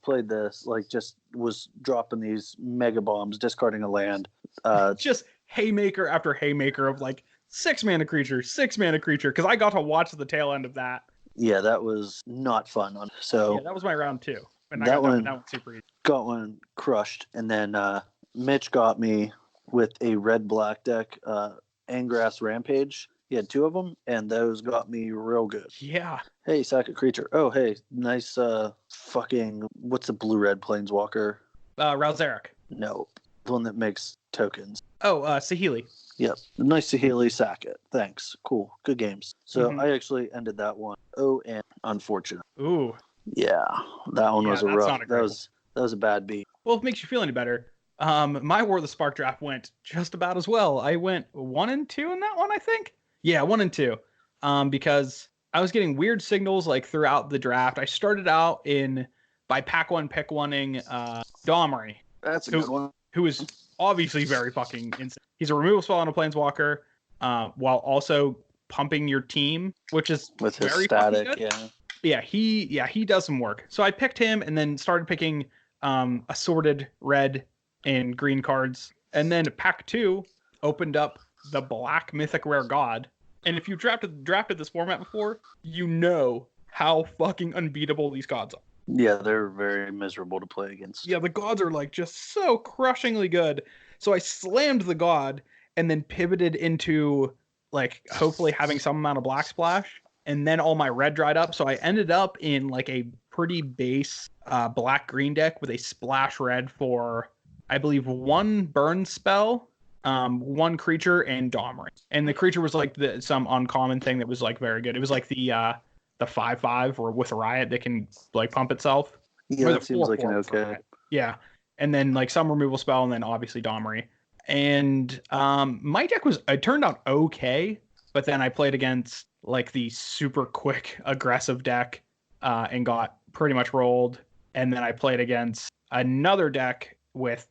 like just was dropping these mega bombs, discarding a land. Just haymaker after haymaker of like 6 mana creature, because I got to watch the tail end of that. Yeah, that was not fun. So yeah, that was my round 2. And that one super easy. Got one crushed, and then Mitch got me with a red-black deck, Angrass Rampage. He had 2 of them, and those got me real good. Yeah. Hey, sack a creature. Oh, hey, nice fucking, what's the blue-red planeswalker? Ralzeric. No, the one that makes tokens. Oh, Saheeli. Yep, nice Saheeli, sack it. Thanks. Cool, good games. So I actually ended that one. Oh, and unfortunate. Ooh. Yeah, that one was a rough. That was a bad beat. Well, if it makes you feel any better, my War of the Spark draft went just about as well. I went 1-2 in that one, I think. Yeah, 1-2. Because I was getting weird signals like throughout the draft. I started out by pack 1 pick 1ing Domri. That's a good one. Who is obviously very fucking insane. He's a removal spell on a planeswalker, while also pumping your team, which is with his very static. Good. Yeah, he does some work. So I picked him and then started picking assorted red and green cards. And then pack 2 opened up the Black Mythic Rare God. And if you drafted this format before, you know how fucking unbeatable these gods are. Yeah, they're very miserable to play against. Yeah, the gods are like just so crushingly good. So I slammed the god and then pivoted into like hopefully having some amount of black splash. And then all my red dried up. So I ended up in like a pretty base black green deck with a splash red for, I believe, 1 burn spell, 1 creature, and Domri. And the creature was like some uncommon thing that was like very good. It was like the 5/5 or with Riot that can like pump itself. Yeah, that seems like an okay. Yeah. And then like some removal spell, and then obviously Domri. And my deck it turned out okay, but then I played against like the super quick aggressive deck and got pretty much rolled. And then I played against another deck with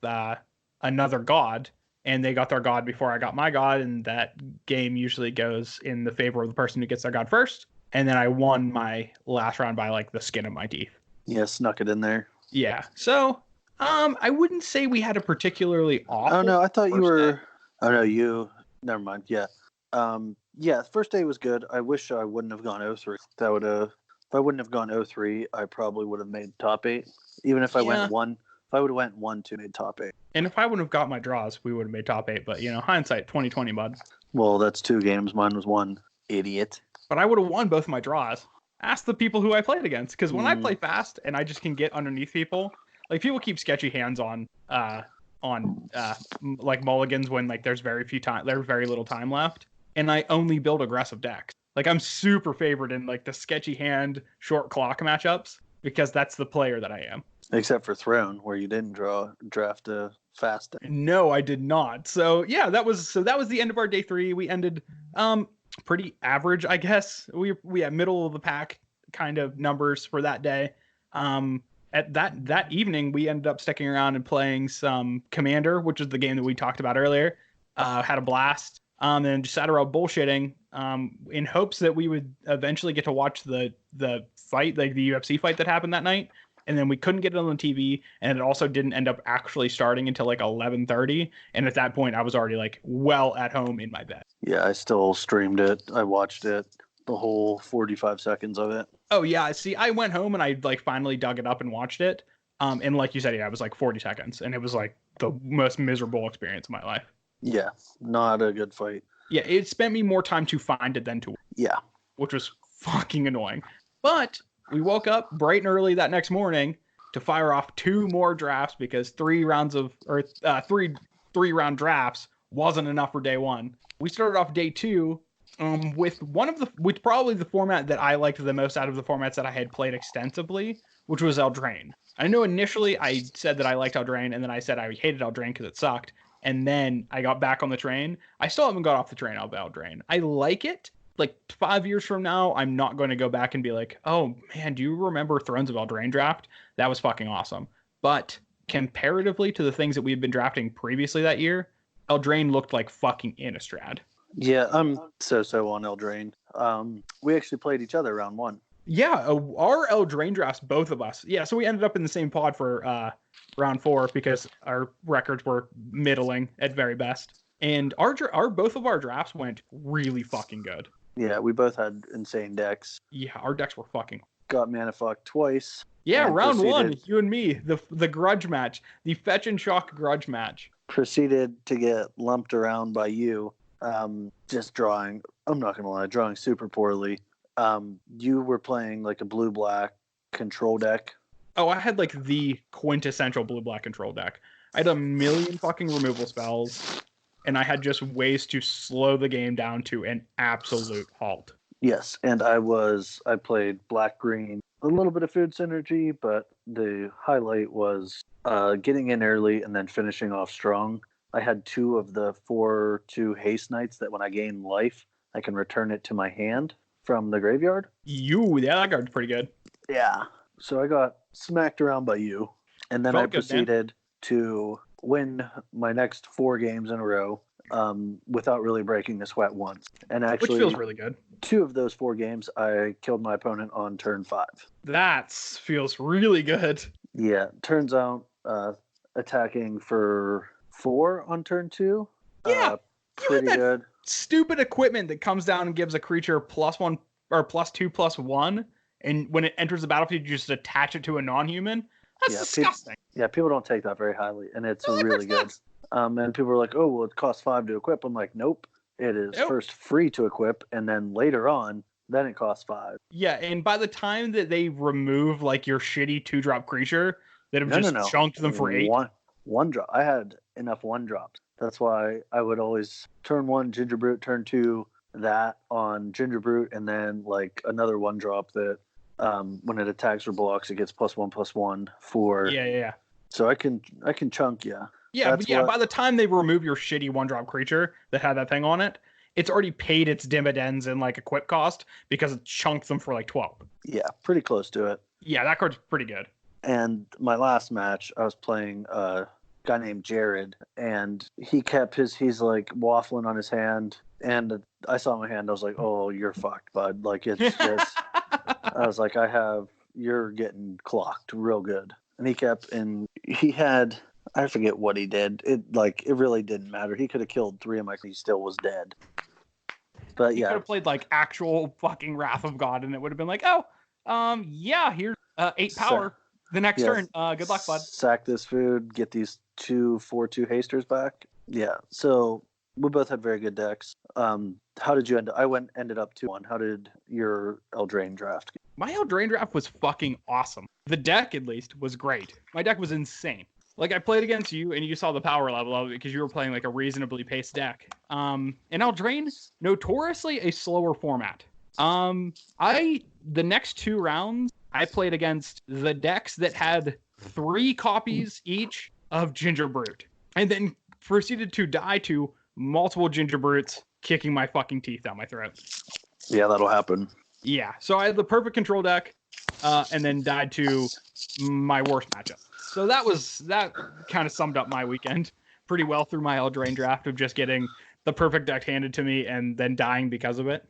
another god, and they got their god before I got my god, and that game usually goes in the favor of the person who gets their god first. And then I won my last round by like the skin of my teeth. Yeah, snuck it in there. Yeah. So, I wouldn't say we had a particularly awful. Oh no, I thought you first were. day. Oh no, you. Never mind. Yeah. Yeah. First day was good. I wish I wouldn't have gone 0-3. That would have. If I wouldn't have gone 0-3, I probably would have made top 8. Even if I Yeah. went 1. If I would have went 1-2, made top 8. And if I wouldn't have got my draws, we would have made top 8. But hindsight 2020, bud. Well, that's 2 games. Mine was 1. Idiot. But I would have won both my draws. Ask the people who I played against, because when I Mm. play fast and I just can get underneath people, like people keep sketchy hands on like mulligans when like there's very little time left, and I only build aggressive decks. Like I'm super favored in like the sketchy hand short clock matchups because that's the player that I am. Except for Throne, where you didn't draft a fast. No, I did not. So yeah, that was the end of our day 3. We ended pretty average, I guess. We had middle of the pack kind of numbers for that day. At that evening, we ended up sticking around and playing some Commander, which is the game that we talked about earlier. Had a blast. And just sat around bullshitting in hopes that we would eventually get to watch the fight, like the UFC fight that happened that night. And then we couldn't get it on the TV, and it also didn't end up actually starting until like 11:30. And at that point, I was already like well at home in my bed. Yeah, I still streamed it. I watched it, the whole 45 seconds of it. Oh yeah, see, I went home and I like finally dug it up and watched it. And like you said, yeah, it was like 40 seconds, and it was like the most miserable experience of my life. Yeah, not a good fight. Yeah, it spent me more time to find it than to, Yeah, which was fucking annoying. But we woke up bright and early that next morning to fire off 2 more drafts because 3 round drafts wasn't enough for day 1. We started off day 2 with probably the format that I liked the most out of the formats that I had played extensively, which was Eldraine. I know initially I said that I liked Eldraine, and then I said I hated Eldraine because it sucked. And then I got back on the train. I still haven't got off the train of Eldraine. I like it. Like 5 years from now, I'm not going to go back and be like, oh man, do you remember Thrones of Eldraine draft? That was fucking awesome. But comparatively to the things that we've been drafting previously that year, Eldraine looked like fucking Innistrad. yeah, I'm so on Eldraine. We actually played each other round 1. Yeah, our Eldraine drafts, both of us. Yeah, so we ended up in the same pod for round 4 because our records were middling at very best. And our both of our drafts went really fucking good. Yeah, we both had insane decks. Yeah, our decks were fucking. Got mana fucked twice. Yeah, and round 1, proceeded- you and me, the grudge match, the fetch and shock grudge match. Proceeded to get lumped around by you. Just drawing. I'm not gonna lie, drawing super poorly. You were playing like a blue-black control deck. Oh, I had like the quintessential blue-black control deck. I had a million fucking removal spells, and I had just ways to slow the game down to an absolute halt. Yes, and I played black-green, a little bit of food synergy, but the highlight was getting in early and then finishing off strong. I had 2 of the 4/2 haste knights that when I gain life, I can return it to my hand from the graveyard. Yeah, that card's pretty good. Yeah. So I got smacked around by you, and then Felt I good, man. proceeded to win my next 4 games in a row without really breaking a sweat once. And Which actually, feels really good. 2 of those 4 games, I killed my opponent on turn 5. That feels really good. Yeah, turns out attacking for 4 on turn 2. Yeah, pretty that- good. Stupid equipment that comes down and gives a creature +1 or +2/+1, and when it enters the battlefield, you just attach it to a non-human. That's Yeah, disgusting. Yeah, people don't take that very highly, and it's No, that really good. card's nuts. And people are like, "Oh, well, it costs 5 to equip." I'm like, "Nope, it is Nope. first free to equip, and then later on, then it costs 5." Yeah, and by the time that they remove like your shitty 2-drop creature that have just chunked them for 8, One drop. I had enough 1 drops. That's why I would always turn 1 Ginger Brute, turn 2 that on Ginger Brute, and then like another 1 drop that when it attacks or blocks, it gets +1/+1 for. Yeah. So I can chunk, yeah. Yeah, That's but yeah, what- by the time they remove your shitty 1-drop creature that had that thing on it, it's already paid its dividends and like equip cost because it chunked them for like 12. Yeah, pretty close to it. Yeah, that card's pretty good. And my last match, I was playing a guy named Jared, and he's like waffling on his hand, and I saw my hand, I was like, "Oh, you're fucked, bud." Like, it's just, I was like, you're getting clocked real good. and he had, I forget what he did. It really didn't matter. He could have killed 3 of my, he still was dead. But He could have played like actual fucking Wrath of God, and it would have been like, oh, yeah, here's 8 power. The next turn, good luck, bud. Sack this food, get these 2 4/2 hasters back. Yeah, so we both had very good decks. How did you end up? Ended up 2-1. How did your Eldraine draft? My Eldraine draft was fucking awesome. The deck, at least, was great. My deck was insane. Like, I played against you, and you saw the power level of it because you were playing like a reasonably paced deck. And Eldraine, notoriously a slower format. The next 2 rounds, I played against the decks that had 3 copies each of Ginger Brute, and then proceeded to die to multiple Ginger Brutes kicking my fucking teeth down my throat. Yeah, that'll happen. Yeah, so I had the perfect control deck, and then died to my worst matchup. So that kind of summed up my weekend pretty well through my Eldraine draft of just getting the perfect deck handed to me and then dying because of it.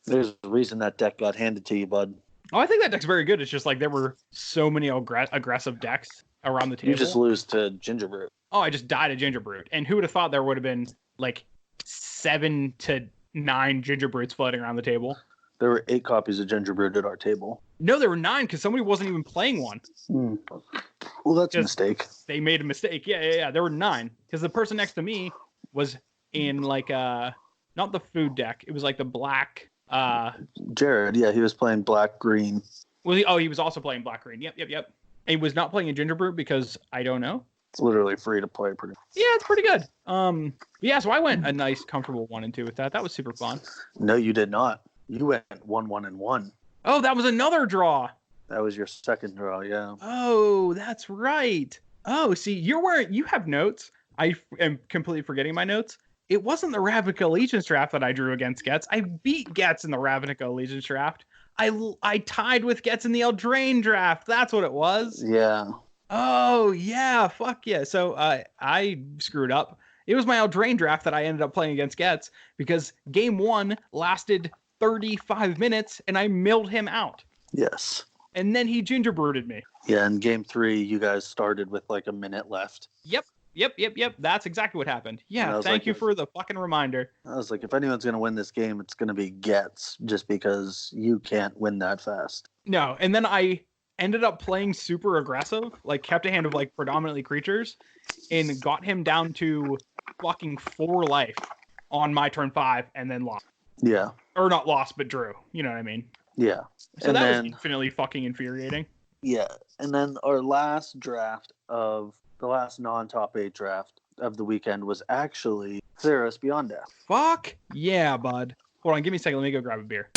There's a reason that deck got handed to you, bud. Oh, I think that deck's very good. It's just like there were so many aggressive decks around the table. You just lose to Ginger Brute. Oh, I just died to Ginger Brute. And who would have thought there would have been like 7 to 9 Ginger Brutes floating around the table? There were 8 copies of Ginger Brute at our table. No, there were 9 because somebody wasn't even playing one. Well, that's a mistake. They made a mistake. Yeah. There were 9 because the person next to me was in like not the food deck. It was like the black. Jared, yeah, he was playing black-green. Well, he was also playing black-green. Yep. And he was not playing a Ginger Brute because I don't know. It's literally free to play. Yeah, it's pretty good. Yeah, so I went a nice, comfortable 1 and 2 with that. That was super fun. No, you did not. You went 1-1-1. Oh, that was another draw. That was your second draw, yeah. Oh, that's right. Oh, see, you have notes. I am completely forgetting my notes. It wasn't the Ravnica Allegiance draft that I drew against Getz. I beat Getz in the Ravnica Allegiance draft. I tied with Getz in the Eldraine draft. That's what it was. Yeah. Oh, yeah. Fuck yeah. So I screwed up. It was my Eldraine draft that I ended up playing against Getz because game 1 lasted 35 minutes and I milled him out. Yes. And then he Ginger Brewed me. Yeah, in game 3, you guys started with like a minute left. Yep. That's exactly what happened. Yeah, thank you for the fucking reminder. I was like, if anyone's going to win this game, it's going to be Getz, just because you can't win that fast. No, and then I ended up playing super aggressive, like kept a hand of like predominantly creatures, and got him down to fucking 4 life on my turn 5, and then lost. Yeah. Or not lost, but drew. You know what I mean? Yeah. So that was infinitely fucking infuriating. Yeah, and then our last draft of the last non-top 8 draft of the weekend was actually Theros Beyond Death. Fuck yeah, bud. Hold on, give me a second. Let me go grab a beer.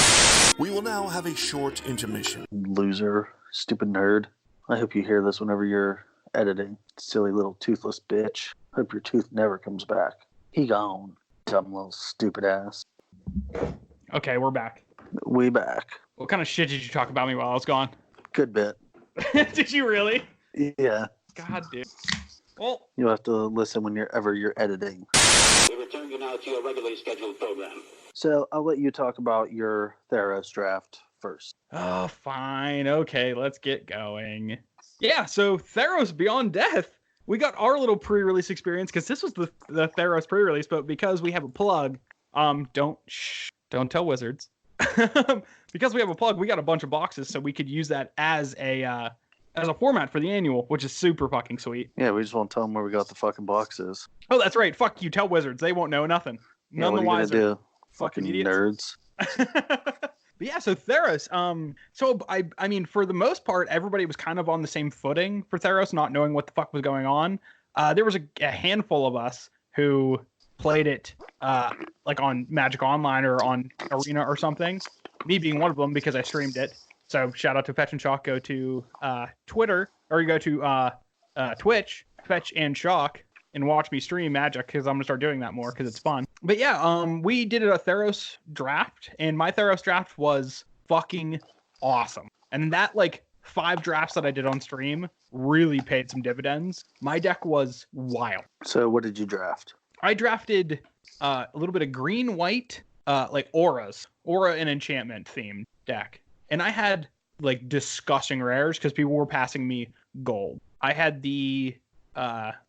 We will now have a short intermission. Loser. Stupid nerd. I hope you hear this whenever you're editing. Silly little toothless bitch. Hope your tooth never comes back. He gone. Dumb little stupid ass. Okay, we're back. We back. What kind of shit did you talk about me while I was gone? Good bit. Did you really? Yeah. God, dude. Well, you'll have to listen whenever you're editing. We return you now to your regularly scheduled program. So I'll let you talk about your Theros draft first. Oh, fine. Okay, let's get going. Yeah, so Theros Beyond Death. We got our little pre-release experience because this was the Theros pre-release, but because we have a plug, don't tell Wizards. Because we have a plug, we got a bunch of boxes, so we could use that as a format for the annual, which is super fucking sweet. Yeah, we just won't tell them where we got the fucking boxes. Oh, that's right. Fuck you. Tell Wizards. They won't know nothing. None the wiser. What are you gonna do? Fucking idiots. Nerds. But yeah, so Theros. So I mean, for the most part, everybody was kind of on the same footing for Theros, not knowing what the fuck was going on. There was a handful of us who played it like on Magic Online or on Arena or something. Me being one of them because I streamed it. So shout out to Fetch and Shock. Go to Twitter or you go to Twitch, Fetch and Shock, and watch me stream Magic because I'm gonna start doing that more because it's fun. But yeah, we did a Theros draft, and my Theros draft was fucking awesome. And that like 5 drafts that I did on stream really paid some dividends. My deck was wild. So what did you draft? I drafted a little bit of green, white, like aura and enchantment themed deck. And I had like disgusting rares because people were passing me gold. I had the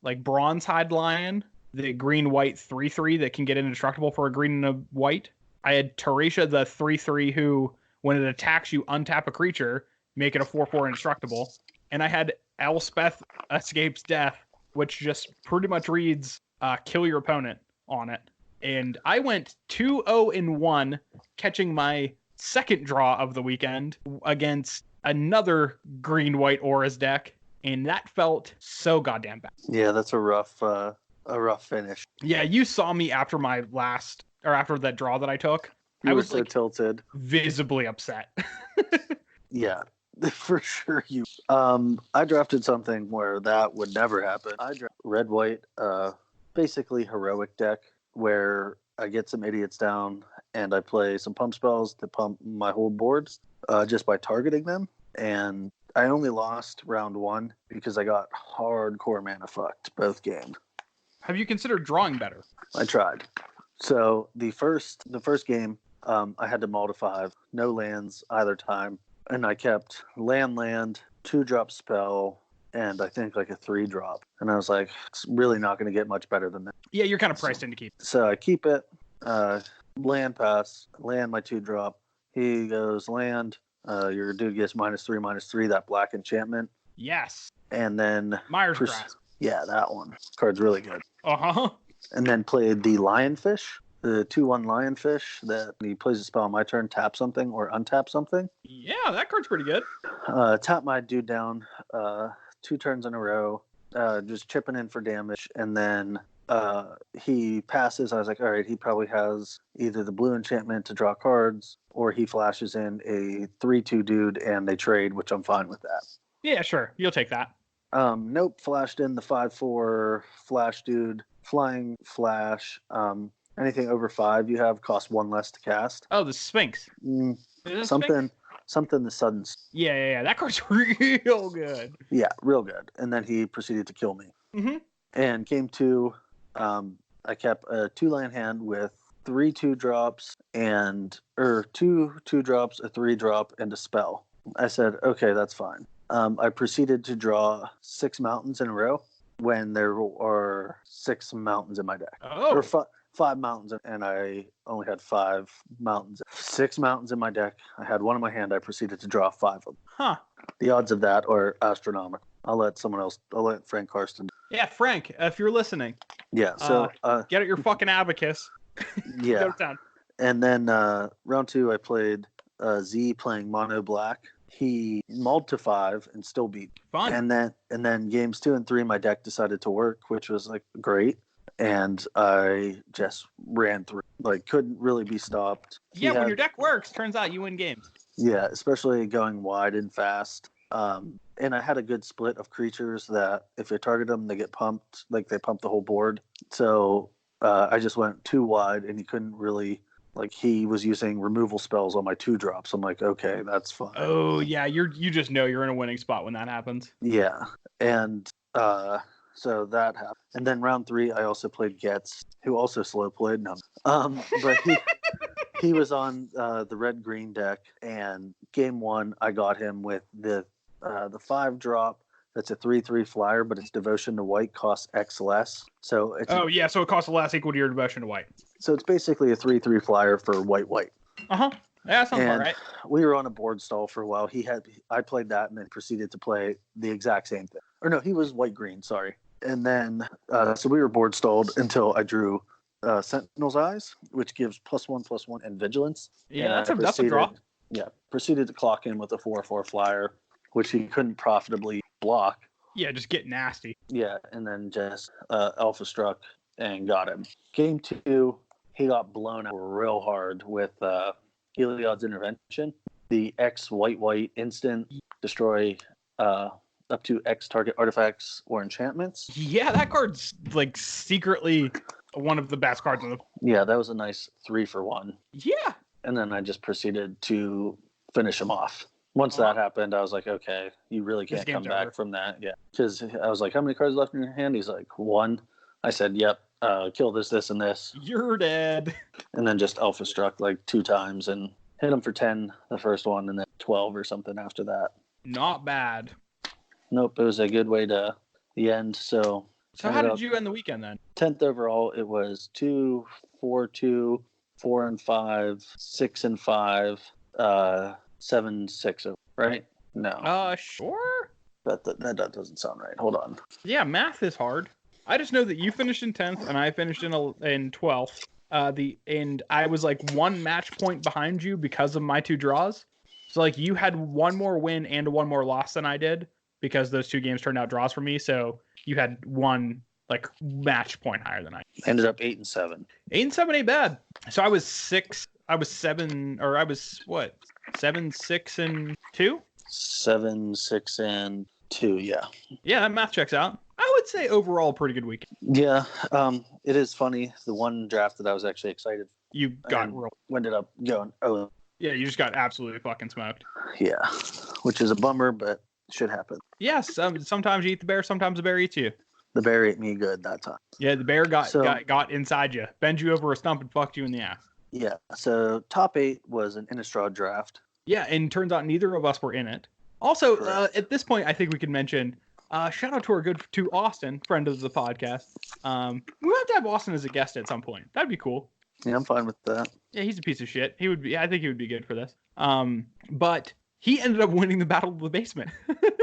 like bronze hide lion, the green white 3/3 that can get indestructible for a green and a white. I had Teresha the 3/3 who, when it attacks you, untap a creature, make it a 4/4 indestructible. And I had Elspeth Escapes Death, which just pretty much reads kill your opponent on it. And I went 2-0-1, catching my second draw of the weekend against another green-white Auras deck, and that felt so goddamn bad. Yeah, that's a rough finish. Yeah, you saw me after my last, or after that draw that I took. You I were was so like tilted. visibly upset. Yeah, for sure. I drafted something where that would never happen. I drafted red-white, basically heroic deck where I get some idiots down and I play some pump spells to pump my whole board just by targeting them. And I only lost round 1 because I got hardcore mana fucked both games. Have you considered drawing better? I tried. So the first game, I had to mull to 5, no lands either time, and I kept land, 2-drop spell, and I think like a 3-drop. And I was like, it's really not going to get much better than that. Yeah, you're kind of priced in to keep. So I keep it, land pass, land my 2-drop. He goes land. Your dude gets -3/-3, that black enchantment. Yes. And then Myers Grasp. Yeah, that one. Card's really good. Uh-huh. And then played the Lionfish, the 2/1 Lionfish that he plays a spell on my turn, tap something or untap something. Yeah, that card's pretty good. Tap my dude down 2 turns in a row, just chipping in for damage. And then he passes. I was like, all right, he probably has either the blue enchantment to draw cards, or he flashes in a 3/2 dude and they trade, which I'm fine with that. Yeah, sure. You'll take that. Nope, flashed in the 5/4 flash dude, flying flash. Anything over 5 you have costs 1 less to cast. Oh, the Sphinx. Mm, Is it a something Sphinx? the sudden. Yeah. That card's real good. Yeah, real good. And then he proceeded to kill me. Mm-hmm. And game 2, I kept a 2-land hand with 3 2-drops or 2 2-drops, a 3-drop, and a spell. I said, okay, that's fine. I proceeded to draw 6 mountains in a row when there are 6 mountains in my deck. Oh. Or 5 mountains, and I only had 5 mountains. 6 mountains in my deck. I had 1 in my hand. I proceeded to draw 5 of them. Huh. The odds of that are astronomical. I'll let Frank Karsten. Yeah, Frank, if you're listening. Yeah, so... get at your fucking abacus. Yeah. Go to town. And then round 2, I played Z playing mono black. He mulled to 5 and still beat. Fun. And then games 2 and 3, my deck decided to work, which was like great. And I just ran through, like couldn't really be stopped. Yeah, when your deck works, turns out you win games. Yeah, especially going wide and fast. And I had a good split of creatures that if you target them, they get pumped, like they pump the whole board. So I just went too wide, and he couldn't really. Like, he was using removal spells on my 2-drops. I'm like, okay, that's fine. Oh, yeah, you just know you're in a winning spot when that happens. Yeah, and so that happened. And then round 3, I also played Getz, who also slow played. No, but he was on the red-green deck, and game 1, I got him with the 5-drop. That's a 3/3 flyer, but its devotion to white costs X less. So it's so it costs less equal to your devotion to white. So it's basically a 3/3 flyer for white. Uh-huh. Yeah, that sounds about right. We were on a board stall for a while. I played that and then proceeded to play the exact same thing. Or no, he was white-green, sorry. And then, so we were board stalled until I drew Sentinel's Eyes, which gives +1/+1 and Vigilance. Yeah, and that's a draw. Yeah, proceeded to clock in with a 4/4 flyer, which he couldn't profitably block. Yeah, just get nasty. Yeah, and then just Alpha Struck and got him. Game 2, he got blown out real hard with Heliod's Intervention. The X white instant destroy up to X target artifacts or enchantments. Yeah, that card's like secretly one of the best cards in the. Yeah, that was a nice 3-for-1. Yeah. And then I just proceeded to finish him off. Once that happened, I was like, okay, you really can't come back from that. Yeah. Because I was like, how many cards left in your hand? He's like, 1. I said, yep, kill this, and this. You're dead. And then just Alpha Struck like 2 times and hit him for 10 the first one, and then 12 or something after that. Not bad. Nope, it was a good way to the end. So how did you end the weekend then? 10th overall, it was 2, 4, 2, 4 and 5, 6 and 5, 7, 6, right? No. Sure. That doesn't sound right. Hold on. Yeah, math is hard. I just know that you finished in 10th and I finished in 12th. And I was like 1 match point behind you because of my 2 draws. So like you had 1 more win and 1 more loss than I did because those 2 games turned out draws for me. So you had 1 like match point higher than I ended up 8 and 7. 8 and 7 ain't bad. So I was 7, 6 and 2. 7, 6 and 2. Yeah. Yeah, that math checks out. I would say overall pretty good weekend. Yeah. It is funny. The one draft that I was actually excited. You got ended up going. Oh. Yeah, you just got absolutely fucking smoked. Yeah, which is a bummer, but should happen. Yes, sometimes you eat the bear, sometimes the bear eats you. The bear ate me good that time. Yeah, the bear got inside you, bent you over a stump, and fucked you in the ass. Yeah, so top 8 was an Innistrad draft. Yeah, and turns out neither of us were in it. Also, at this point, I think we can mention, shout out to Austin, friend of the podcast. We have to have Austin as a guest at some point. That'd be cool. Yeah, I'm fine with that. Yeah, he's a piece of shit. I think he would be good for this. But he ended up winning the Battle of the Basement.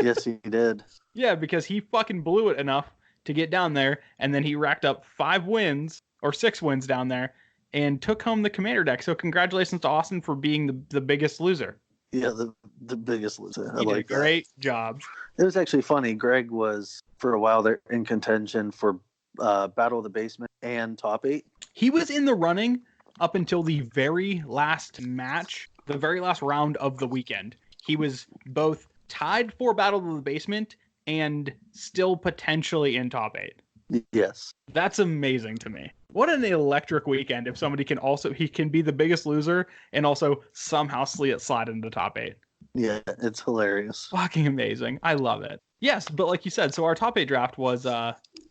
Yes, he did. Yeah, because he fucking blew it enough to get down there, and then he racked up 5 wins or 6 wins down there and took home the Commander deck. So congratulations to Austin for being the biggest loser. Yeah, the biggest loser. He did a great job. It was actually funny. Greg was, for a while there, in contention for Battle of the Basement and top 8. He was in the running up until the very last match, the very last round of the weekend. He was both tied for Battle of the Basement and still potentially in top 8. Yes. That's amazing to me. What an electric weekend if somebody he can be the biggest loser and also somehow slide into top 8. Yeah, it's hilarious. Fucking amazing. I love it. Yes, but like you said, so our top 8 draft was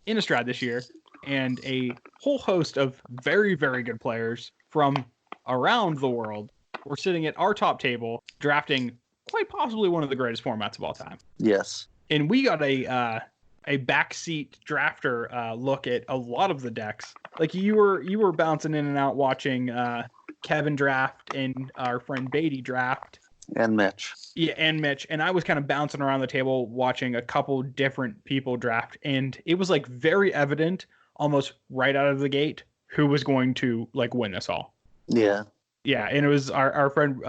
Innistrad this year, and a whole host of very, very good players from around the world were sitting at our top table drafting quite possibly one of the greatest formats of all time. Yes. And we got a backseat drafter look at a lot of the decks. Like you were bouncing in and out watching Kevin draft and our friend Beatty draft. And Mitch. Yeah, and Mitch. And I was kind of bouncing around the table watching a couple different people draft. And it was like very evident almost right out of the gate who was going to like win this all. Yeah. Yeah, and it was our friend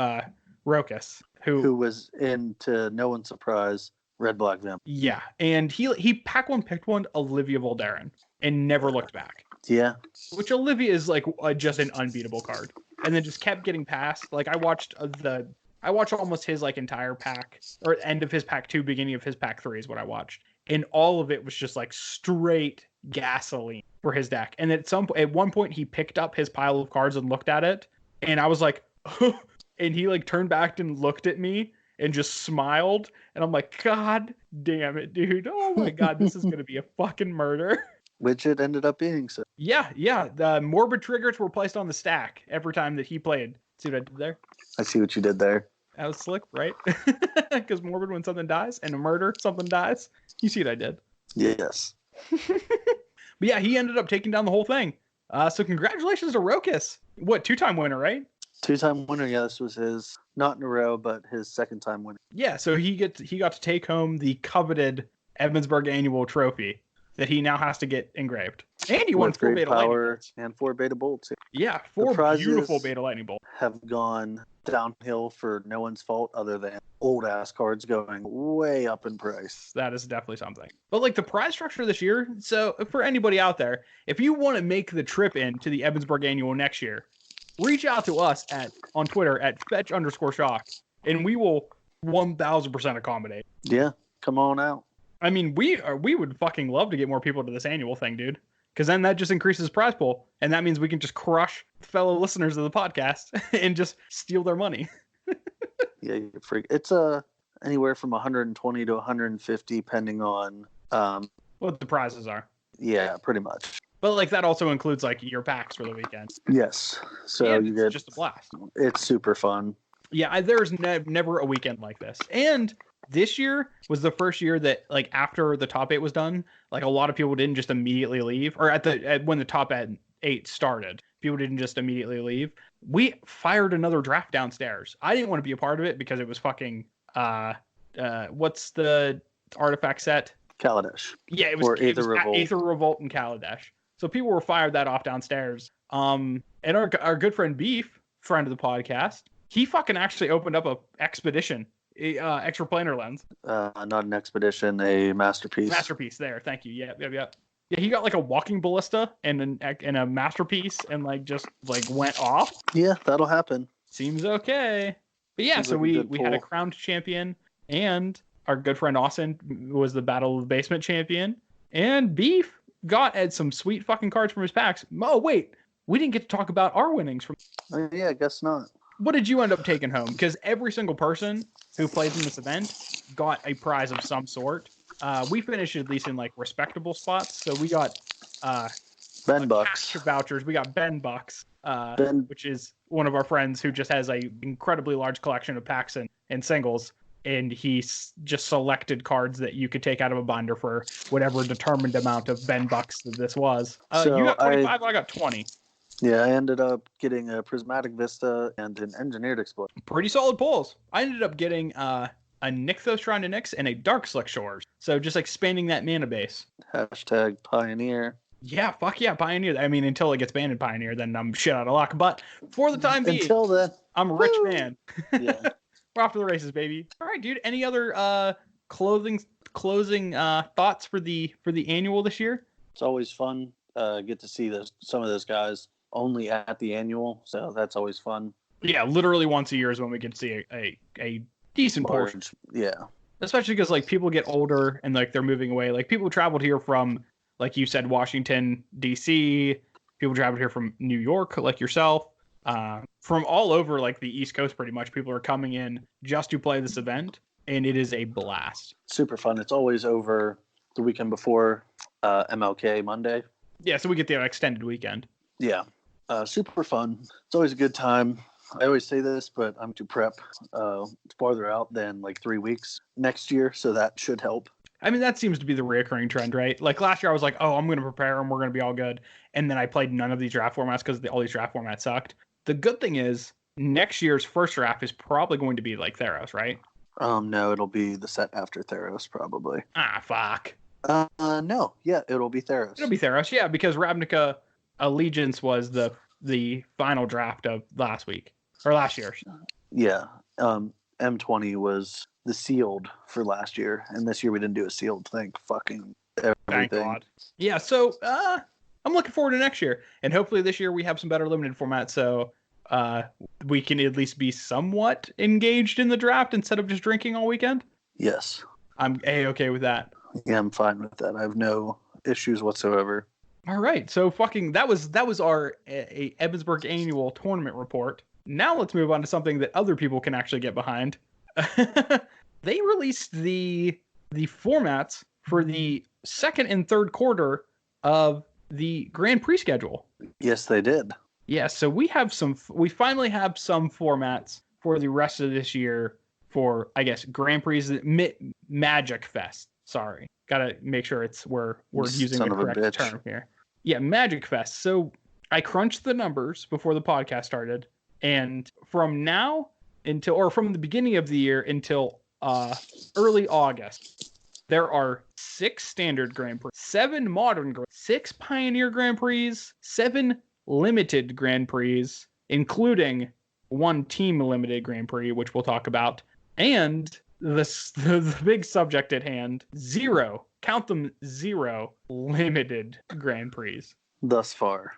Rokas who was in, to no one's surprise, Red Black Vamp. Yeah, and he pack one picked one Olivia Voldaren and never looked back. Yeah. Which Olivia is like just an unbeatable card. And then just kept getting passed. Like I watched almost his like entire pack, or end of his pack 2, beginning of his pack 3 is what I watched. And all of it was just like straight gasoline for his deck. And at one point he picked up his pile of cards and looked at it, and I was like, and he like turned back and looked at me and just smiled, and I'm like, God damn it, dude. Oh my God, this is going to be a fucking murder. Which it ended up being. So. Yeah. The morbid triggers were placed on the stack every time that he played. See what I did there? I see what you did there. That was slick, right? Because morbid when something dies, and a murder, something dies. You see what I did? Yes. But yeah, he ended up taking down the whole thing. So congratulations to Rokas. What, 2-time winner, right? 2-time winner. Yeah, this was his, not in a row, but his 2nd-time winner. Yeah, so he got to take home the coveted Evansburg Annual Trophy that he now has to get engraved. And he won 4 Beta Lightning Bolts. And 4 Beta Bolts. Yeah, 4 beautiful Beta Lightning Bolts. Have gone downhill for no one's fault other than old-ass cards going way up in price. That is definitely something. But like the prize structure this year, so for anybody out there, if you want to make the trip into the Evansburg Annual next year, reach out to us on Twitter at fetch_shock, and we will 1000% accommodate. Yeah, come on out. I mean, we would fucking love to get more people to this annual thing, dude. Because then that just increases prize pool, and that means we can just crush fellow listeners of the podcast and just steal their money. Yeah, you're freak. It's anywhere from 120 to 150, depending on what the prizes are. Yeah, pretty much. But like that also includes like your packs for the weekend. Yes, so you get just a blast. It's super fun. Yeah, there's never a weekend like this, and this year was the first year that, like, after the top 8 was done, like, a lot of people didn't just immediately leave, or when the top 8 started, people didn't just immediately leave. We fired another draft downstairs. I didn't want to be a part of it because it was fucking what's the artifact set? Kaladesh. Yeah, it was Aether Revolt. Aether Revolt and Kaladesh. So people were fired that off downstairs. And our good friend Beef, friend of the podcast, he fucking actually opened up a expedition, extra planar lens. Not an expedition, a masterpiece. Masterpiece. There, thank you. Yeah. Yeah, he got like a walking ballista and a masterpiece, and like just like went off. Yeah, that'll happen. Seems okay. But yeah, Seems so like a we good had a pull. crowned champion, and our good friend Austin was the Battle of the Basement champion, and Beef got some sweet fucking cards from his packs. Oh wait, we didn't get to talk about our winnings from. Yeah, I guess not. What did you end up taking home? Because every single person who plays in this event got a prize of some sort. We finished at least in like respectable spots. So we got Ben Bucks. cash vouchers. We got Ben Bucks, Ben- which is one of our friends who just has a incredibly large collection of packs and singles. And he just selected cards that you could take out of a binder for whatever determined amount of Ben Bucks that this was. So you got 25, I got 20. Yeah, I ended up getting a Prismatic Vista and an Engineered Explosion. Pretty solid pulls. I ended up getting a Nykthos Shrine to Nyx and a Dark Slick Shores. So just expanding that mana base. Hashtag Pioneer. Yeah, fuck yeah, Pioneer. I mean, until it gets banned in Pioneer, then I'm shit out of luck. But for the time being, Until then. I'm a rich Woo! man. Yeah. We're off to the races, baby. All right, dude. Any other closing thoughts for the annual this year? It's always fun. Get to see some of those guys only at the annual, so that's always fun. Yeah, literally once a year is when we get to see a decent portion. Yeah. Especially because like people get older and like they're moving away. Like people traveled here from, like you said, Washington, D.C. People traveled here from New York, like yourself. From all over like the East Coast, pretty much. People are coming in just to play this event, and it is a blast. Super fun. It's always over the weekend before MLK Monday. Yeah, so we get the extended weekend. Yeah. Super fun. It's always a good time. I always say this, but I'm to prep farther out than like 3 weeks next year, so that should help. I mean, that seems to be the reoccurring trend, right? Like last year, I was like, oh, I'm going to prepare and we're going to be all good. And then I played none of these draft formats because all these draft formats sucked. The good thing is next year's first draft is probably going to be like Theros, right? No, it'll be the set after Theros, probably. Ah, fuck. No. Yeah, it'll be Theros. It'll be Theros, yeah, because Ravnica Allegiance was the final draft of last year. Yeah. M20 was the sealed for last year, and this year we didn't do a sealed. Thank fucking everything. Thank God. Yeah, so I'm looking forward to next year, and hopefully this year we have some better limited formats, so we can at least be somewhat engaged in the draft instead of just drinking all weekend. Yes. I'm A-okay with that. Yeah, I'm fine with that. I have no issues whatsoever. All right, so that was our Evansburg annual tournament report. Now let's move on to something that other people can actually get behind. They released the formats for the second and third quarter of the Grand Prix schedule. Yes, they did. Yeah, so we finally have some formats for the rest of this year for, I guess, Grand Prix Magic Fest. Sorry. Gotta make sure we're using the correct term here. Yeah, Magic Fest. So I crunched the numbers before the podcast started, and from now from the beginning of the year until early August, there are 6 standard Grand Prix, 7 modern Grand Prix, 6 Pioneer Grand Prix, 7 limited Grand Prix, including 1 team limited Grand Prix, which we'll talk about, and the big subject at hand, 0, count them 0 limited Grand Prix. Thus far,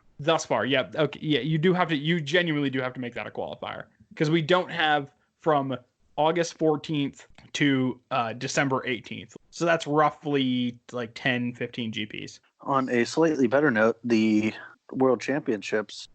yeah. Okay, yeah, you genuinely do have to make that a qualifier, because we don't have from August 14th to December 18th. So that's roughly like 10, 15 GPs. on a slightly better note, the World Championships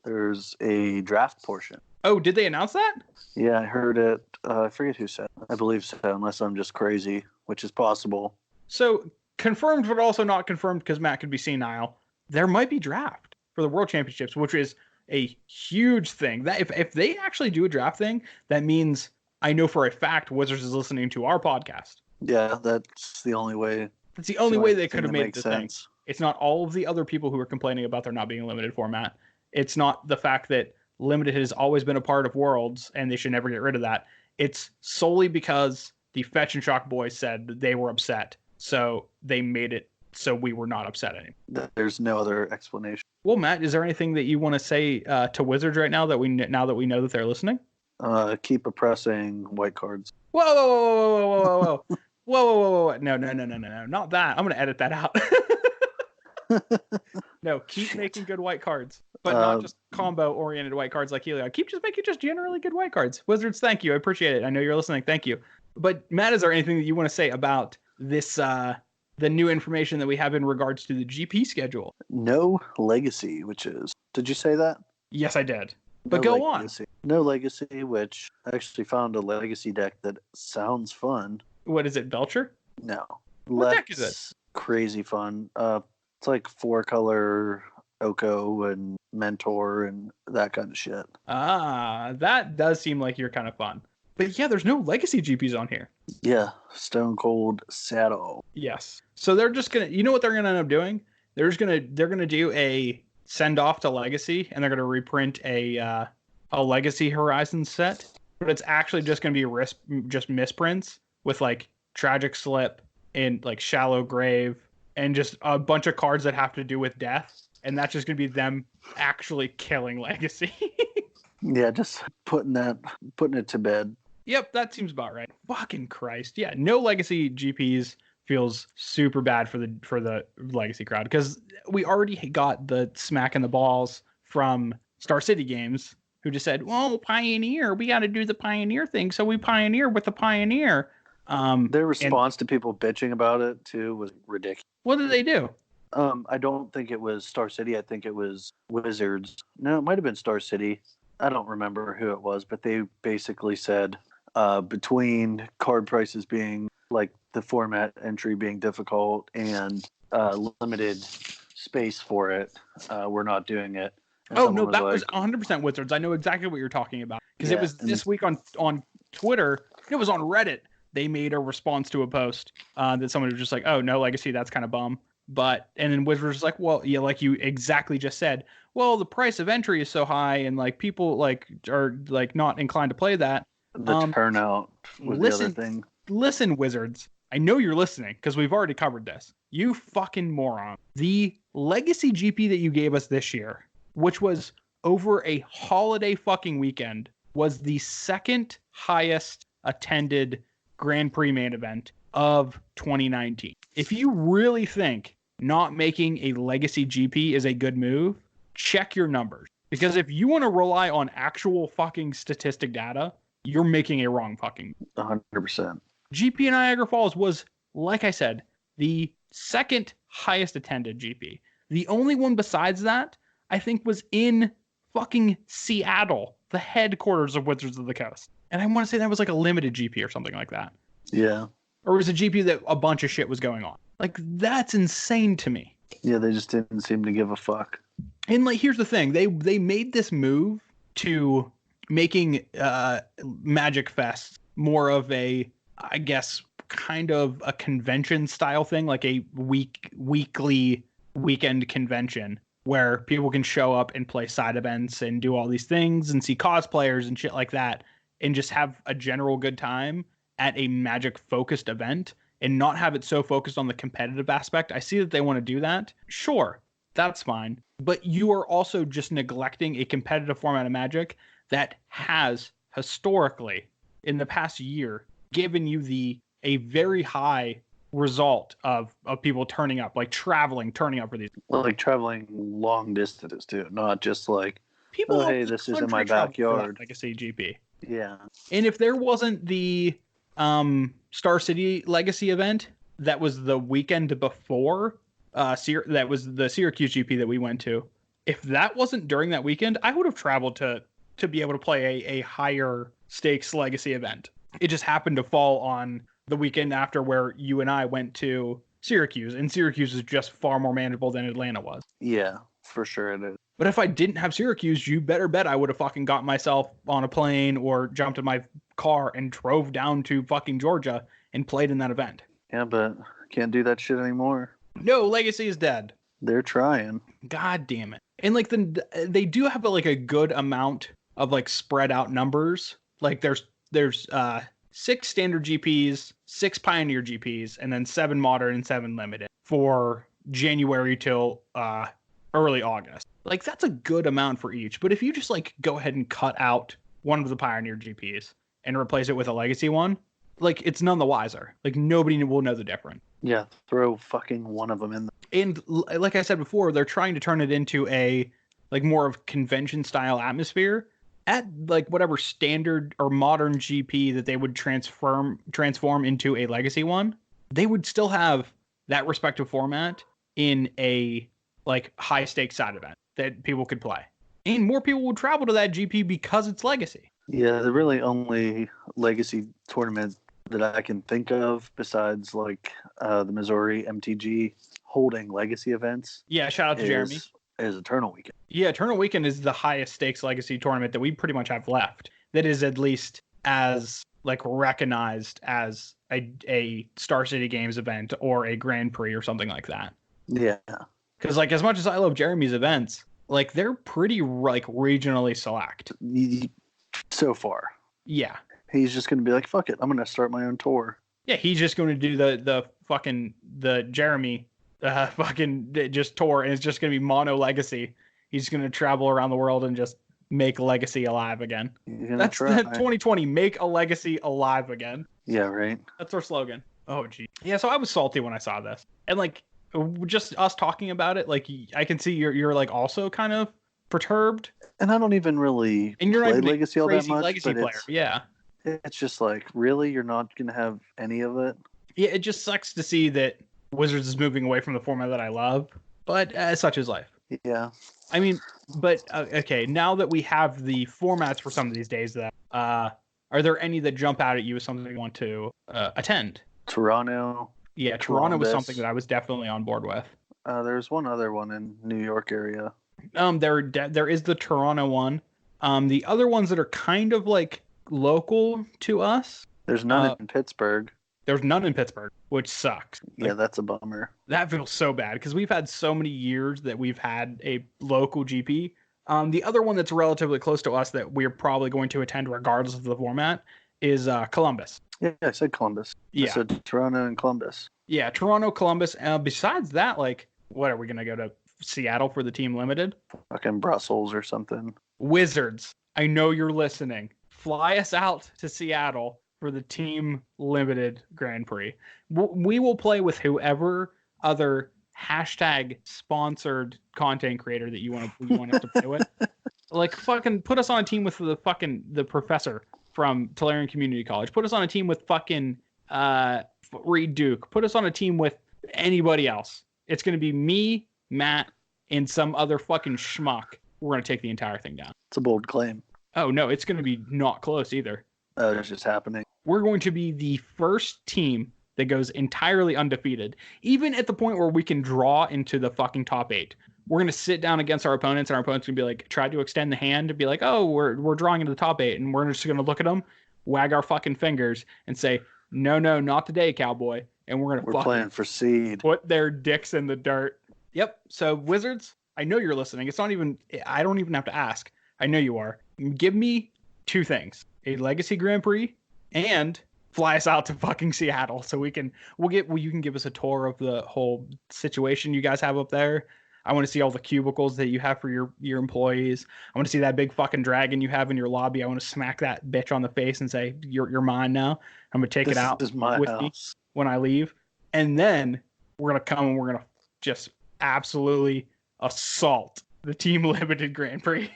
there's a draft portion. Oh, did they announce that? Yeah, I heard it. I forget who said it. I believe so, unless I'm just crazy, which is possible. So confirmed, but also not confirmed because Matt could be senile. There might be draft for the World Championships, which is a huge thing. That if they actually do a draft thing, that means I know for a fact Wizards is listening to our podcast. Yeah, that's the only way. That's the only way they could have made it makes the thing. sense. It's not all of the other people who are complaining about there not being a limited format. It's not the fact that limited has always been a part of Worlds and they should never get rid of that. It's solely because the Fetch and Shock boys said that they were upset. So they made it so we were not upset anymore. There's no other explanation. Well, Matt, is there anything that you want to say to Wizards right now that we know that they're listening? Keep oppressing white cards. Whoa, whoa, whoa, whoa, whoa, whoa, whoa, whoa, whoa, whoa, no, not that. I'm gonna edit that out. No, keep making good white cards, but not just combo-oriented white cards like Heliod. Keep just making just generally good white cards. Wizards, thank you. I appreciate it. I know you're listening. Thank you. But Matt, is there anything that you want to say about this, the new information that we have in regards to the GP schedule? No legacy, did you say that? Yes, I did. But No go legacy. No legacy, which I actually found a legacy deck that sounds fun. on. What is it, Belcher? No. What deck is it? Crazy fun. It's like 4-color Oko and Mentor and that kind of shit. Ah, that does seem like you're kind of fun. But yeah, there's no legacy GPs on here. Yeah, Stone Cold Saddle. Yes. So they're just gonna, you know what they're gonna end up doing? They're gonna do a send off to Legacy, and they're gonna reprint a Legacy Horizon set, but it's actually just gonna be just misprints with like Tragic Slip and like Shallow Grave and just a bunch of cards that have to do with death, and that's just gonna be them actually killing Legacy. Yeah, just putting it to bed. Yep, that seems about right. Fucking Christ. Yeah, no Legacy GPs feels super bad for the Legacy crowd, because we already got the smack in the balls from Star City Games, who just said, well, Pioneer, we got to do the Pioneer thing, so we pioneer with the Pioneer. Their response to people bitching about it, too, was ridiculous. What did they do? I don't think it was Star City. I think it was Wizards. No, it might have been Star City. I don't remember who it was, but they basically said between card prices being like the format entry being difficult and limited space for it, we're not doing it. And oh, no, was that like, was 100% Wizards. I know exactly what you're talking about, because Yeah, it was this week on Twitter. It was on Reddit. They made a response to a post that someone was just like, oh, no Legacy, that's kind of bum. And then Wizards was like, well, yeah, like you exactly just said, well, the price of entry is so high and like people like are like not inclined to play that. the turnout was the other thing. Listen, Wizards, I know you're listening because we've already covered this. You fucking moron. The Legacy GP that you gave us this year, which was over a holiday fucking weekend, was the second highest attended Grand Prix main event of 2019. If you really think not making a Legacy GP is a good move, check your numbers. Because if you want to rely on actual fucking statistic data, you're making a wrong fucking move. 100%. GP in Niagara Falls was, like I said, the second highest attended GP. The only one besides that, I think, was in fucking Seattle, the headquarters of Wizards of the Coast. And I want to say that was like a limited GP or something like that. Yeah. Or it was a GP that a bunch of shit was going on. Like, that's insane to me. Yeah, they just didn't seem to give a fuck. And like, here's the thing: they made this move to making Magic Fest more of a, I guess, kind of a convention style thing, like a weekly weekend convention where people can show up and play side events and do all these things and see cosplayers and shit like that, and just have a general good time at a Magic focused event and not have it so focused on the competitive aspect. I see that they want to do that. Sure, that's fine. But you are also just neglecting a competitive format of Magic that has historically, in the past year, given you a very high result of people turning up, like turning up for these. Like traveling long distances too, not just like, People oh, hey, this is in my backyard. Legacy GP. Yeah. And if there wasn't the Star City Legacy event that was the weekend before, that was the Syracuse GP that we went to, if that wasn't during that weekend, I would have traveled to be able to play a higher stakes Legacy event. It just happened to fall on the weekend after where you and I went to Syracuse, and Syracuse is just far more manageable than Atlanta was. Yeah, for sure it is. But if I didn't have Syracuse, you better bet I would have fucking got myself on a plane or jumped in my car and drove down to fucking Georgia and played in that event. Yeah, but can't do that shit anymore. No, Legacy is dead. They're trying. God damn it. And like they do have like a good amount of like spread out numbers. Like there's 6 standard GPs, 6 Pioneer GPs, and then 7 modern and 7 limited for January till early August. Like that's a good amount for each. But if you just like go ahead and cut out one of the Pioneer GPs and replace it with a Legacy one, like it's none the wiser. Like nobody will know the difference. Yeah, throw fucking one of them in. And like I said before, they're trying to turn it into a like more of convention style atmosphere at like whatever standard or modern GP that they would transform into a Legacy one. They would still have that respective format in a like high stakes side event that people could play. And more people would travel to that GP because it's Legacy. Yeah, the really only Legacy tournament that I can think of besides like the Missouri MTG holding Legacy events. Yeah, shout out to Jeremy. Is Eternal Weekend. Yeah, Eternal Weekend is the highest stakes Legacy tournament that we pretty much have left. That is at least as like recognized as a Star City Games event or a Grand Prix or something like that. Yeah. Because like as much as I love Jeremy's events, like they're pretty like regionally select. So far. Yeah. He's just going to be like, fuck it, I'm going to start my own tour. Yeah, he's just going to do the Jeremy fucking just tour, and it's just going to be mono Legacy. He's going to travel around the world and just make Legacy alive again. That's 2020, make a Legacy alive again. Yeah, right. That's our slogan. Oh, gee. Yeah, so I was salty when I saw this. And like, just us talking about it, like, I can see you're like also kind of perturbed. And I don't even really and you're play not Legacy all that much. Legacy player. Yeah. It's just like, really? You're not going to have any of it? Yeah, it just sucks to see that Wizards is moving away from the format that I love, but such is life. Yeah. I mean, but okay, now that we have the formats for some of these days, that are there any that jump out at you as something you want to attend? Toronto. Yeah, Toronto was something that I was definitely on board with. There's one other one in New York area. There is the Toronto one. The other ones that are kind of like local to us. There's none in Pittsburgh. There's none in Pittsburgh, which sucks. Yeah, that's a bummer. That feels so bad because we've had so many years that we've had a local GP. The other one that's relatively close to us that we're probably going to attend regardless of the format is Columbus. Yeah, I said Columbus. Yeah. I said Toronto and Columbus. Yeah, Toronto, Columbus. Besides that, like, what are we going to go to Seattle for the Team Limited? Fucking Brussels or something. Wizards, I know you're listening. Fly us out to Seattle for the Team Limited Grand Prix. We will play with whoever other hashtag sponsored content creator that you want us to play with. Like, fucking put us on a team with the professor from Tolarian Community College. Put us on a team with fucking Reed Duke. Put us on a team with anybody else. It's going to be me, Matt, and some other fucking schmuck. We're going to take the entire thing down. It's a bold claim. Oh, no, it's going to be not close either. It's just happening. We're going to be the first team that goes entirely undefeated, even at the point where we can draw into the fucking top 8. We're going to sit down against our opponents, and our opponents going to be like, try to extend the hand to be like, oh, we're drawing into the top 8, and we're just going to look at them, wag our fucking fingers, and say, no, not today, cowboy. And we're playing for seed. Put their dicks in the dirt. Yep. So Wizards, I know you're listening. I don't even have to ask. I know you are. Give me 2 things: a Legacy Grand Prix and fly us out to fucking Seattle so you can give us a tour of the whole situation you guys have up there. I want to see all the cubicles that you have for your employees. I want to see that big fucking dragon you have in your lobby. I want to smack that bitch on the face and say, you're mine now. I'm going to take it out with me when I leave. And then we're going to come and we're going to just absolutely assault the Team Limited Grand Prix.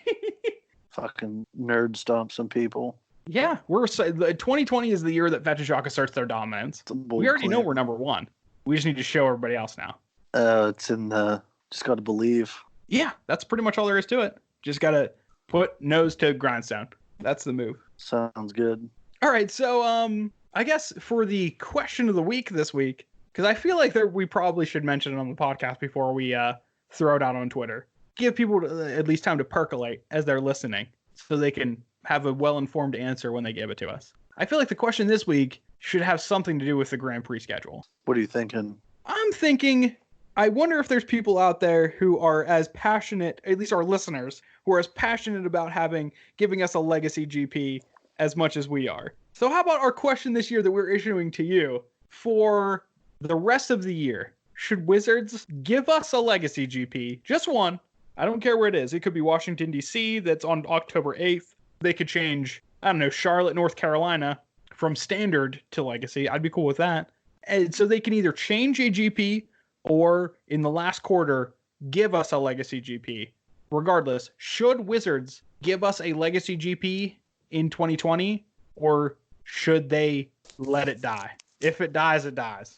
Fucking nerd stomp some people. Yeah, 2020 is the year that Fetchijaka asserts their dominance. We already know we're number 1. We just need to show everybody else now. It's in the just got to believe. Yeah, that's pretty much all there is to it. Just got to put nose to grindstone. That's the move. Sounds good. All right, so I guess for the question of the week this week, because I feel like we probably should mention it on the podcast before we throw it out on Twitter. give people at least time to percolate as they're listening so they can have a well-informed answer when they give it to us. I feel like the question this week should have something to do with the Grand Prix schedule. What are you thinking? I'm thinking, I wonder if there's people out there who are as passionate, at least our listeners, who are as passionate about giving us a legacy GP as much as we are. So how about our question this year that we're issuing to you for the rest of the year? Should Wizards give us a legacy GP? Just one. I don't care where it is. It could be Washington, D.C. That's on October 8th. They could change, I don't know, Charlotte, North Carolina from standard to legacy. I'd be cool with that. And so they can either change a GP or in the last quarter, give us a legacy GP. Regardless, should Wizards give us a legacy GP in 2020 or should they let it die? If it dies, it dies.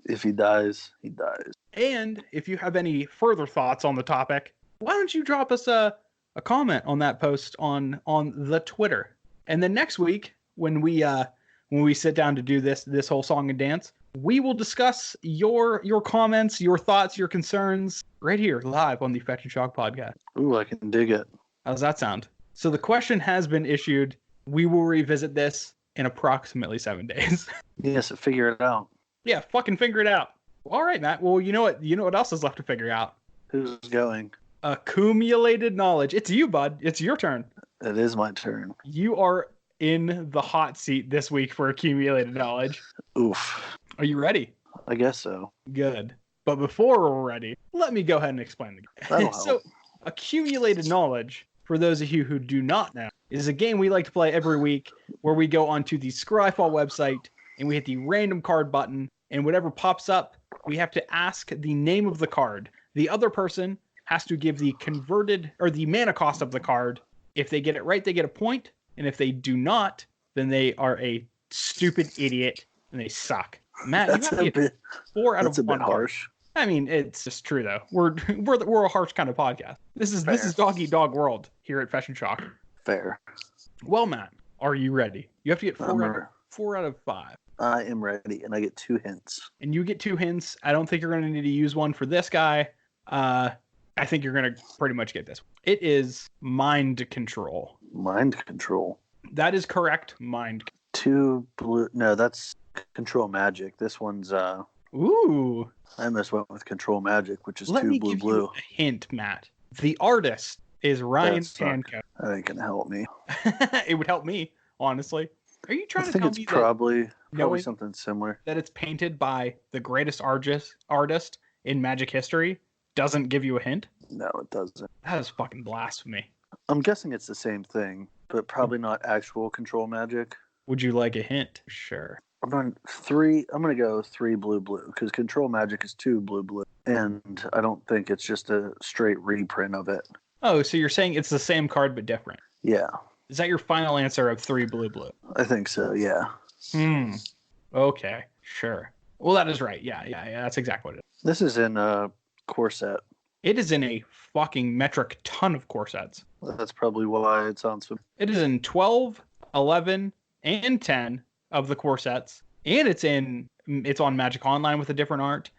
If he dies, he dies. And if you have any further thoughts on the topic, why don't you drop us a comment on that post on the Twitter? And then next week, when we sit down to do this whole song and dance, we will discuss your comments, your thoughts, your concerns right here live on the Fetch and Shock podcast. Ooh, I can dig it. How's that sound? So the question has been issued. We will revisit this in approximately 7 days. Yes, figure it out. Yeah, fucking figure it out. All right, Matt. Well, you know what else is left to figure out? Who's going? Accumulated knowledge. It's you, bud. It's your turn. It is my turn. You are in the hot seat this week for accumulated knowledge. Oof. Are you ready? I guess so. Good. But before we're ready, let me go ahead and explain the game. That'll So, help. accumulated knowledge, for those of you who do not know, is a game we like to play every week where we go onto the Scryfall website and we hit the random card button, and whatever pops up, we have to ask the name of the card. The other person has to give the converted or the mana cost of the card. If they get it right, they get a point. And if they do not, then they are a stupid idiot and they suck. Matt, That's you have to a get bit. 4 out That's of a 1 bit card. harsh. I mean, it's just true though. We're a harsh kind of podcast. This is Fair. dog eat dog world here at Fetch and Shock. Fair. Well, Matt, are you ready? You have to get I'm 4 out of 5. I am ready, and I get 2 hints. And you get 2 hints. I don't think you're going to need to use one for this guy. I think you're going to pretty much get this. It is mind control. Mind control. That is correct. Mind. 2 blue. No, that's control magic. This one's Ooh. I almost went with control magic, which is Let 2 me blue give blue. you a hint, Matt. The artist is Ryan That sucks. Tanko. That ain't gonna help me. It would help me, honestly. Are you I trying to think tell it's me probably knowing- something similar. that it's painted by the greatest artist in Magic history doesn't give you a hint? No, it doesn't. That is fucking blasphemy. I'm guessing it's the same thing, but probably not actual control magic. Would you like a hint? Sure. I'm gonna go 3 blue blue because control magic is 2 blue blue, and I don't think it's just a straight reprint of it. Oh, so you're saying it's the same card but different. Yeah, Is that your final answer of 3 blue blue? I think so. Yeah, Okay. Sure. Well, that is right. Yeah. That's exactly what it is. this is in Corset. It is in a fucking metric ton of core sets. That's probably why it sounds. It is in 12, 11, and 10 of the core sets. And it's on Magic Online with a different art.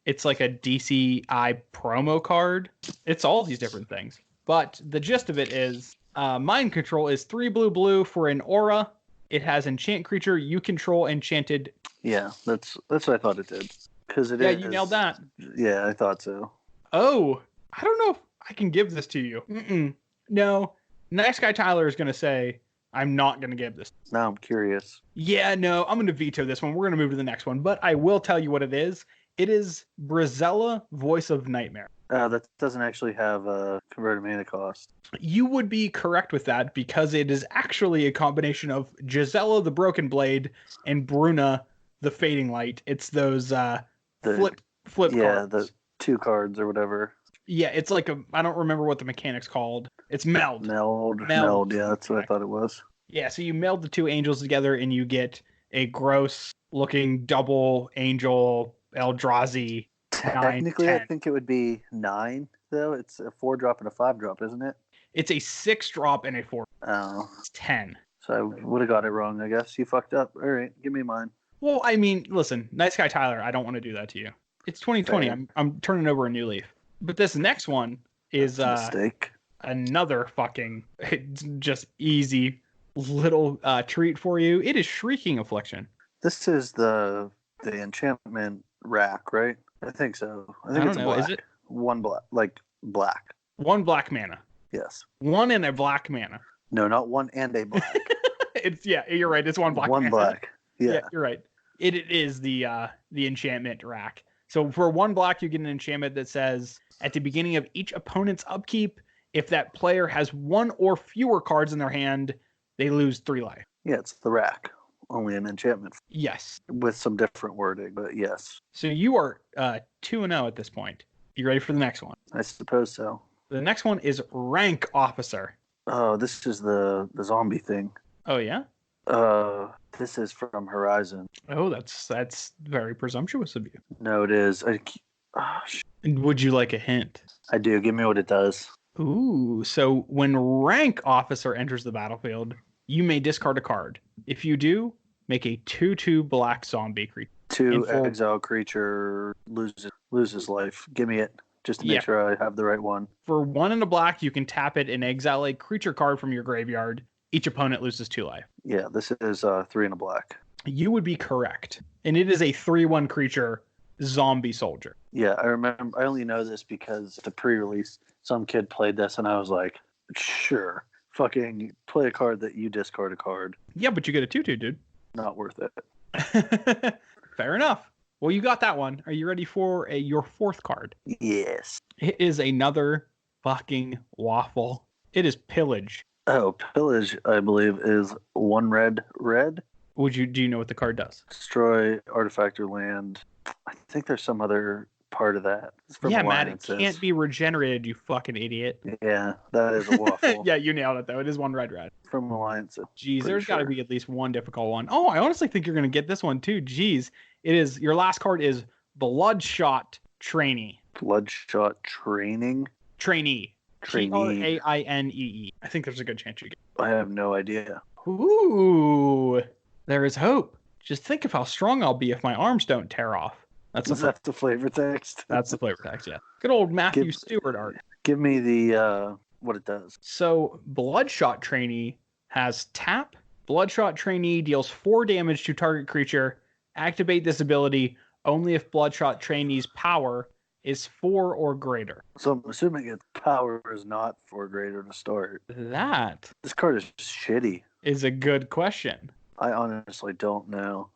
It's like a DCI promo card. It's all these different things. But the gist of it is Mind Control is 3 blue blue for an aura. It has enchant creature you control enchanted. Yeah, that's what I thought it did. Because it is. Yeah, you nailed that. Yeah, I thought so. Oh, I don't know if I can give this to you. No. Nice Guy Tyler is going to say, I'm not going to give this. Now I'm curious. Yeah, no, I'm going to veto this one. We're going to move to the next one. But I will tell you what it is. It is Brizella, Voice of Nightmare. That doesn't actually have a converted mana cost. You would be correct with that because it is actually a combination of Gisela, the Broken Blade, and Bruna, the Fading Light. It's those flip Yeah, cards. the 2 cards or whatever. Yeah, it's like I don't remember what the mechanic's called. It's meld. Meld. Yeah, that's what I thought it was. Yeah, so you meld the 2 angels together and you get a gross looking double angel Eldrazi. Technically, 9, I 10. think it would be 9, though. It's a 4-drop and a 5-drop, isn't it? It's a 6-drop and a 4. Oh, It's 10. so I would have got it wrong, I guess. You fucked up. All right, give me mine. Well, I mean, listen, Nice Guy Tyler, I don't want to do that to you. It's 2020. Fair. I'm turning over a new leaf. But this next one is Mistake. another fucking just easy little treat for you. It is Shrieking Affliction. This is the enchantment rack, right? I think so. I think I it's don't know. black. Is it One black, like black. 1 black mana? Yes. 1 and a black mana. No, not one and a black. It's you're right. It's 1 black. One mana. black. Yeah. You're right. It is the enchantment rack. So for 1 black, you get an enchantment that says at the beginning of each opponent's upkeep, if that player has 1 or fewer cards in their hand, they lose 3 life. Yeah, it's the rack. Only an enchantment Yes. with some different wording, but yes, So you are 2-0 at this point. You ready for the next one? I suppose so. The next one is Rank Officer. Oh, this is the zombie thing. Oh yeah. This is from Horizon. Oh, that's very presumptuous of you. No, it is. Would you like a hint? I do. Give me what it does. Ooh, so when Rank Officer enters the battlefield, you may discard a card. If you do, make a 2/2 black zombie creature. 2 exile creature loses life. Give me it, just to make sure I have the right one. For 1 and a black, you can tap it and exile a creature card from your graveyard. Each opponent loses 2 life. Yeah, this is 3 and a black. You would be correct. And it is a 3/1 creature zombie soldier. Yeah, I remember. I only know this because the pre-release, some kid played this, and I was like, sure, fucking play a card that you discard a card. Yeah, but you get a 2/2, dude. Not worth it. Fair enough. Well, you got that one. Are you ready for your 4th card? Yes. It is another fucking waffle. It is Pillage. Oh, Pillage, I believe, is 1 red. Do you know what the card does? Destroy artifact or land. I think there's some other part of that. It's from Yeah, Matt, it Alliances. can't be regenerated, you fucking idiot. Yeah, that is a waffle. Yeah, you nailed it, though. It is 1 red. From Alliance. Jeez, Pretty there's got to sure. be at least one difficult one. Oh, I honestly think you're going to get this one, too. Jeez. It is, your last card is Bloodshot Trainee. Bloodshot Trainee. Trainee. Trainee. Trainee. I think there's a good chance you get. I have no idea. Ooh, there is hope. Just think of how strong I'll be if my arms don't tear off. That's the flavor text. That's the flavor text, yeah. Good old Matthew Stewart art. Give me the what it does. So Bloodshot Trainee has tap. Bloodshot Trainee deals 4 damage to target creature. Activate this ability only if Bloodshot Trainee's power is 4 or greater. So I'm assuming its power is not 4 greater to start. That This card is shitty. is a good question. I honestly don't know.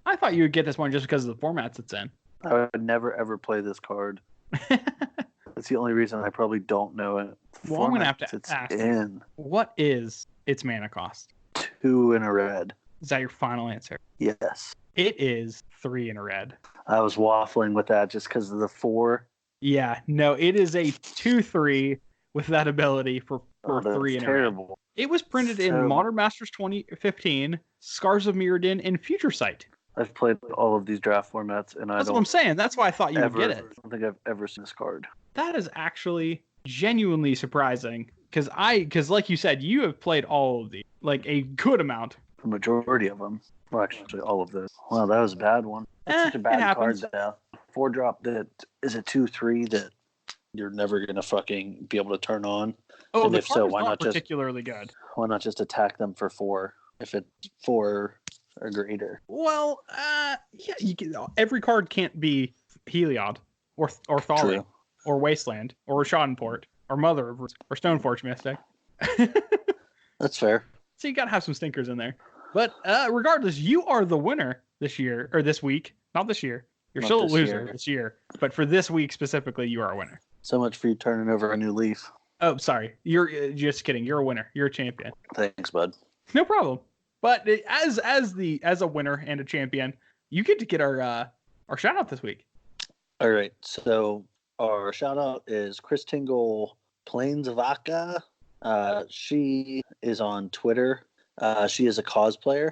I thought you would get this one just because of the formats it's in. I would never ever play this card. That's the only reason I probably don't know it. Well, I'm gonna have to Formats it's ask. in. What is its mana cost? 2 in a red. Is that your final answer? Yes. It is 3 in a red. I was waffling with that just because of the 4. Yeah, no, it is a 2/3 with that ability for Oh, that's 3 in a red. terrible. It was printed in So- Modern Masters 2015, Scars of Mirrodin, and Future Sight. I've played all of these draft formats, and That's what I'm saying. That's why I thought you would get it. I don't think I've ever seen this card. That is actually genuinely surprising because like you said, you have played all of these, like a good amount. The majority of them. Well, actually, all of those. Wow, that was a bad one. That's such a It bad card happens. now. 4-drop that is a 2/3 that you're never gonna fucking be able to turn on. Oh, And the if card so, is why not not just- particularly good. Why not just attack them for 4 if it's 4 or greater? Well, yeah, every card can't be Heliod or Thali True. or Wasteland or Schadenport or Mother or Stoneforge Mystic. That's fair. So you gotta have some stinkers in there. But regardless, you are the winner this year or this week. Not this year. You're Not still a this loser year. this year. But for this week specifically, you are a winner. So much for you turning over a new leaf. Oh, sorry. You're just kidding. You're a winner. You're a champion. Thanks, bud. No problem. But as a winner and a champion, you get to get our shout out this week. All right. So our shout out is Chris Tingle Plainsvaca. She is on Twitter. She is a cosplayer,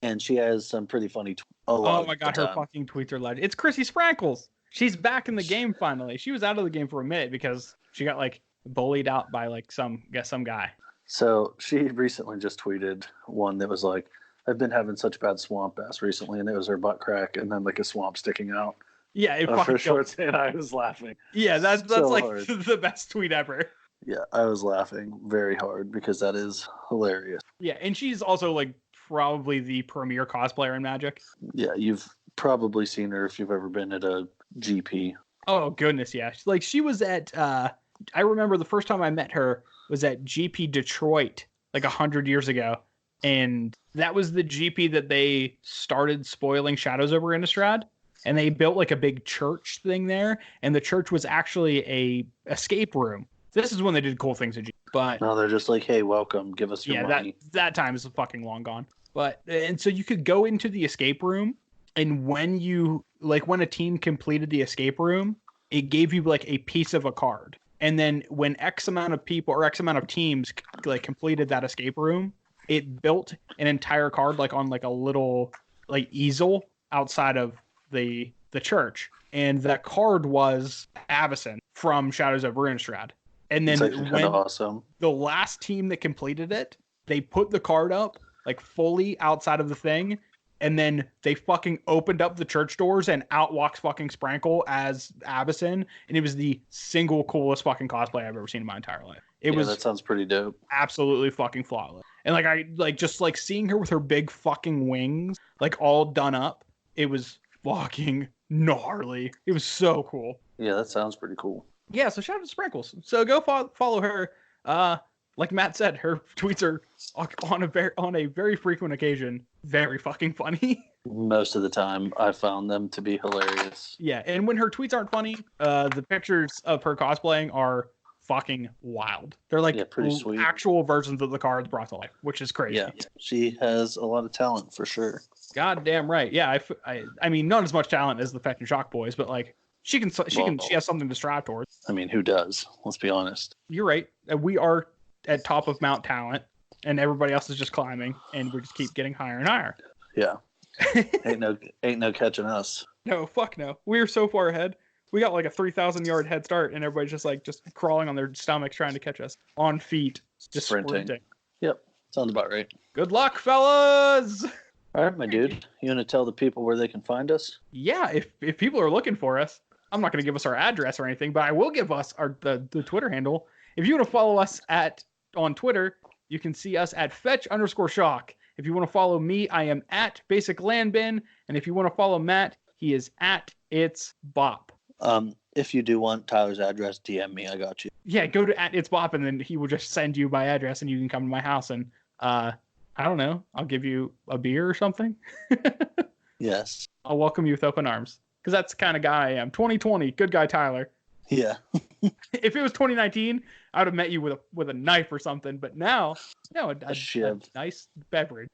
and she has some pretty funny. Oh my god, her fucking tweets are legend. It's Chrissy Sprankles. She's back in the game finally. She was out of the game for a minute because she got like bullied out by like some guy. So she recently just tweeted one that was like, "I've been having such bad swamp bass recently," and it was her butt crack and then like a swamp sticking out. Yeah, it For fucking short saying, I was laughing. Yeah, that's so like hard. the best tweet ever. Yeah, I was laughing very hard because that is hilarious. Yeah, and she's also like probably the premier cosplayer in Magic. Yeah, you've probably seen her if you've ever been at a GP. Oh goodness, yeah. Like she was at I remember the first time I met her was at GP Detroit like 100 years ago. And that was the GP that they started spoiling Shadows over Innistrad. And they built like a big church thing there. And the church was actually a escape room. This is when they did cool things at GP. But No, they're just like, hey, welcome, give us your yeah, money. that time is fucking long gone. And so you could go into the escape room, and when a team completed the escape room, it gave you like a piece of a card. And then when X amount of people or X amount of teams like completed that escape room, it built an entire card like on like a little like easel outside of the church. And that card was Avacyn from Shadows over Innistrad. And then It's actually kind of awesome. the last team that completed it, they put the card up like fully outside of the thing, and then they fucking opened up the church doors and out walks fucking Sprankle as Avacyn, and it was the single coolest fucking cosplay I've ever seen in my entire life. It was that sounds pretty dope. absolutely fucking flawless. And like I like just like seeing her with her big fucking wings, like all done up, it was fucking gnarly. It was so cool. Yeah, that sounds pretty cool. Yeah, so shout out to Sprinkles. So go follow her. Like Matt said, her tweets are on a very frequent occasion very fucking funny. Most of the time, I found them to be hilarious. Yeah, and when her tweets aren't funny, the pictures of her cosplaying are fucking wild. They're like pretty sweet. actual versions of the cards brought to life, which is crazy. Yeah, she has a lot of talent for sure. Goddamn right. Yeah, I mean, not as much talent as the Fetch and Shock boys, but like she has something to strive towards. I mean, who does? Let's be honest. You're right. We are at top of Mount Talent, and everybody else is just climbing, and we just keep getting higher and higher. Yeah, ain't no catching us. No, fuck no. We're so far ahead. We got like a 3,000-yard head start, and everybody's just crawling on their stomachs trying to catch us on feet, just sprinting. Yep, sounds about right. Good luck, fellas. All right, my dude. You want to tell the people where they can find us? Yeah, if people are looking for us, I'm not going to give us our address or anything, but I will give us the Twitter handle. If you want to follow us on Twitter, you can see us at fetch_shock. If you want to follow me, I am at Basic Landbin, and if you want to follow Matt, he is at It's Bop. If you do want Tyler's address, DM me. I got you. Yeah, go to at It's Bop, and then he will just send you my address, and you can come to my house, and I don't know, I'll give you a beer or something. Yes. I'll welcome you with open arms, because that's the kind of guy I am. 2020, good guy Tyler. Yeah. If it was 2019, I would have met you with a knife or something. But now, no, a nice beverage.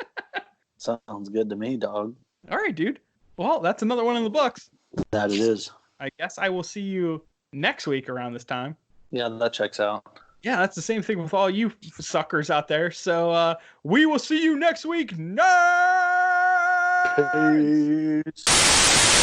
Sounds good to me, dog. All right, dude. Well, that's another one in the books. That it is. I guess I will see you next week around this time. Yeah, that checks out. Yeah, that's the same thing with all you suckers out there. So we will see you next week. Nerds! Peace.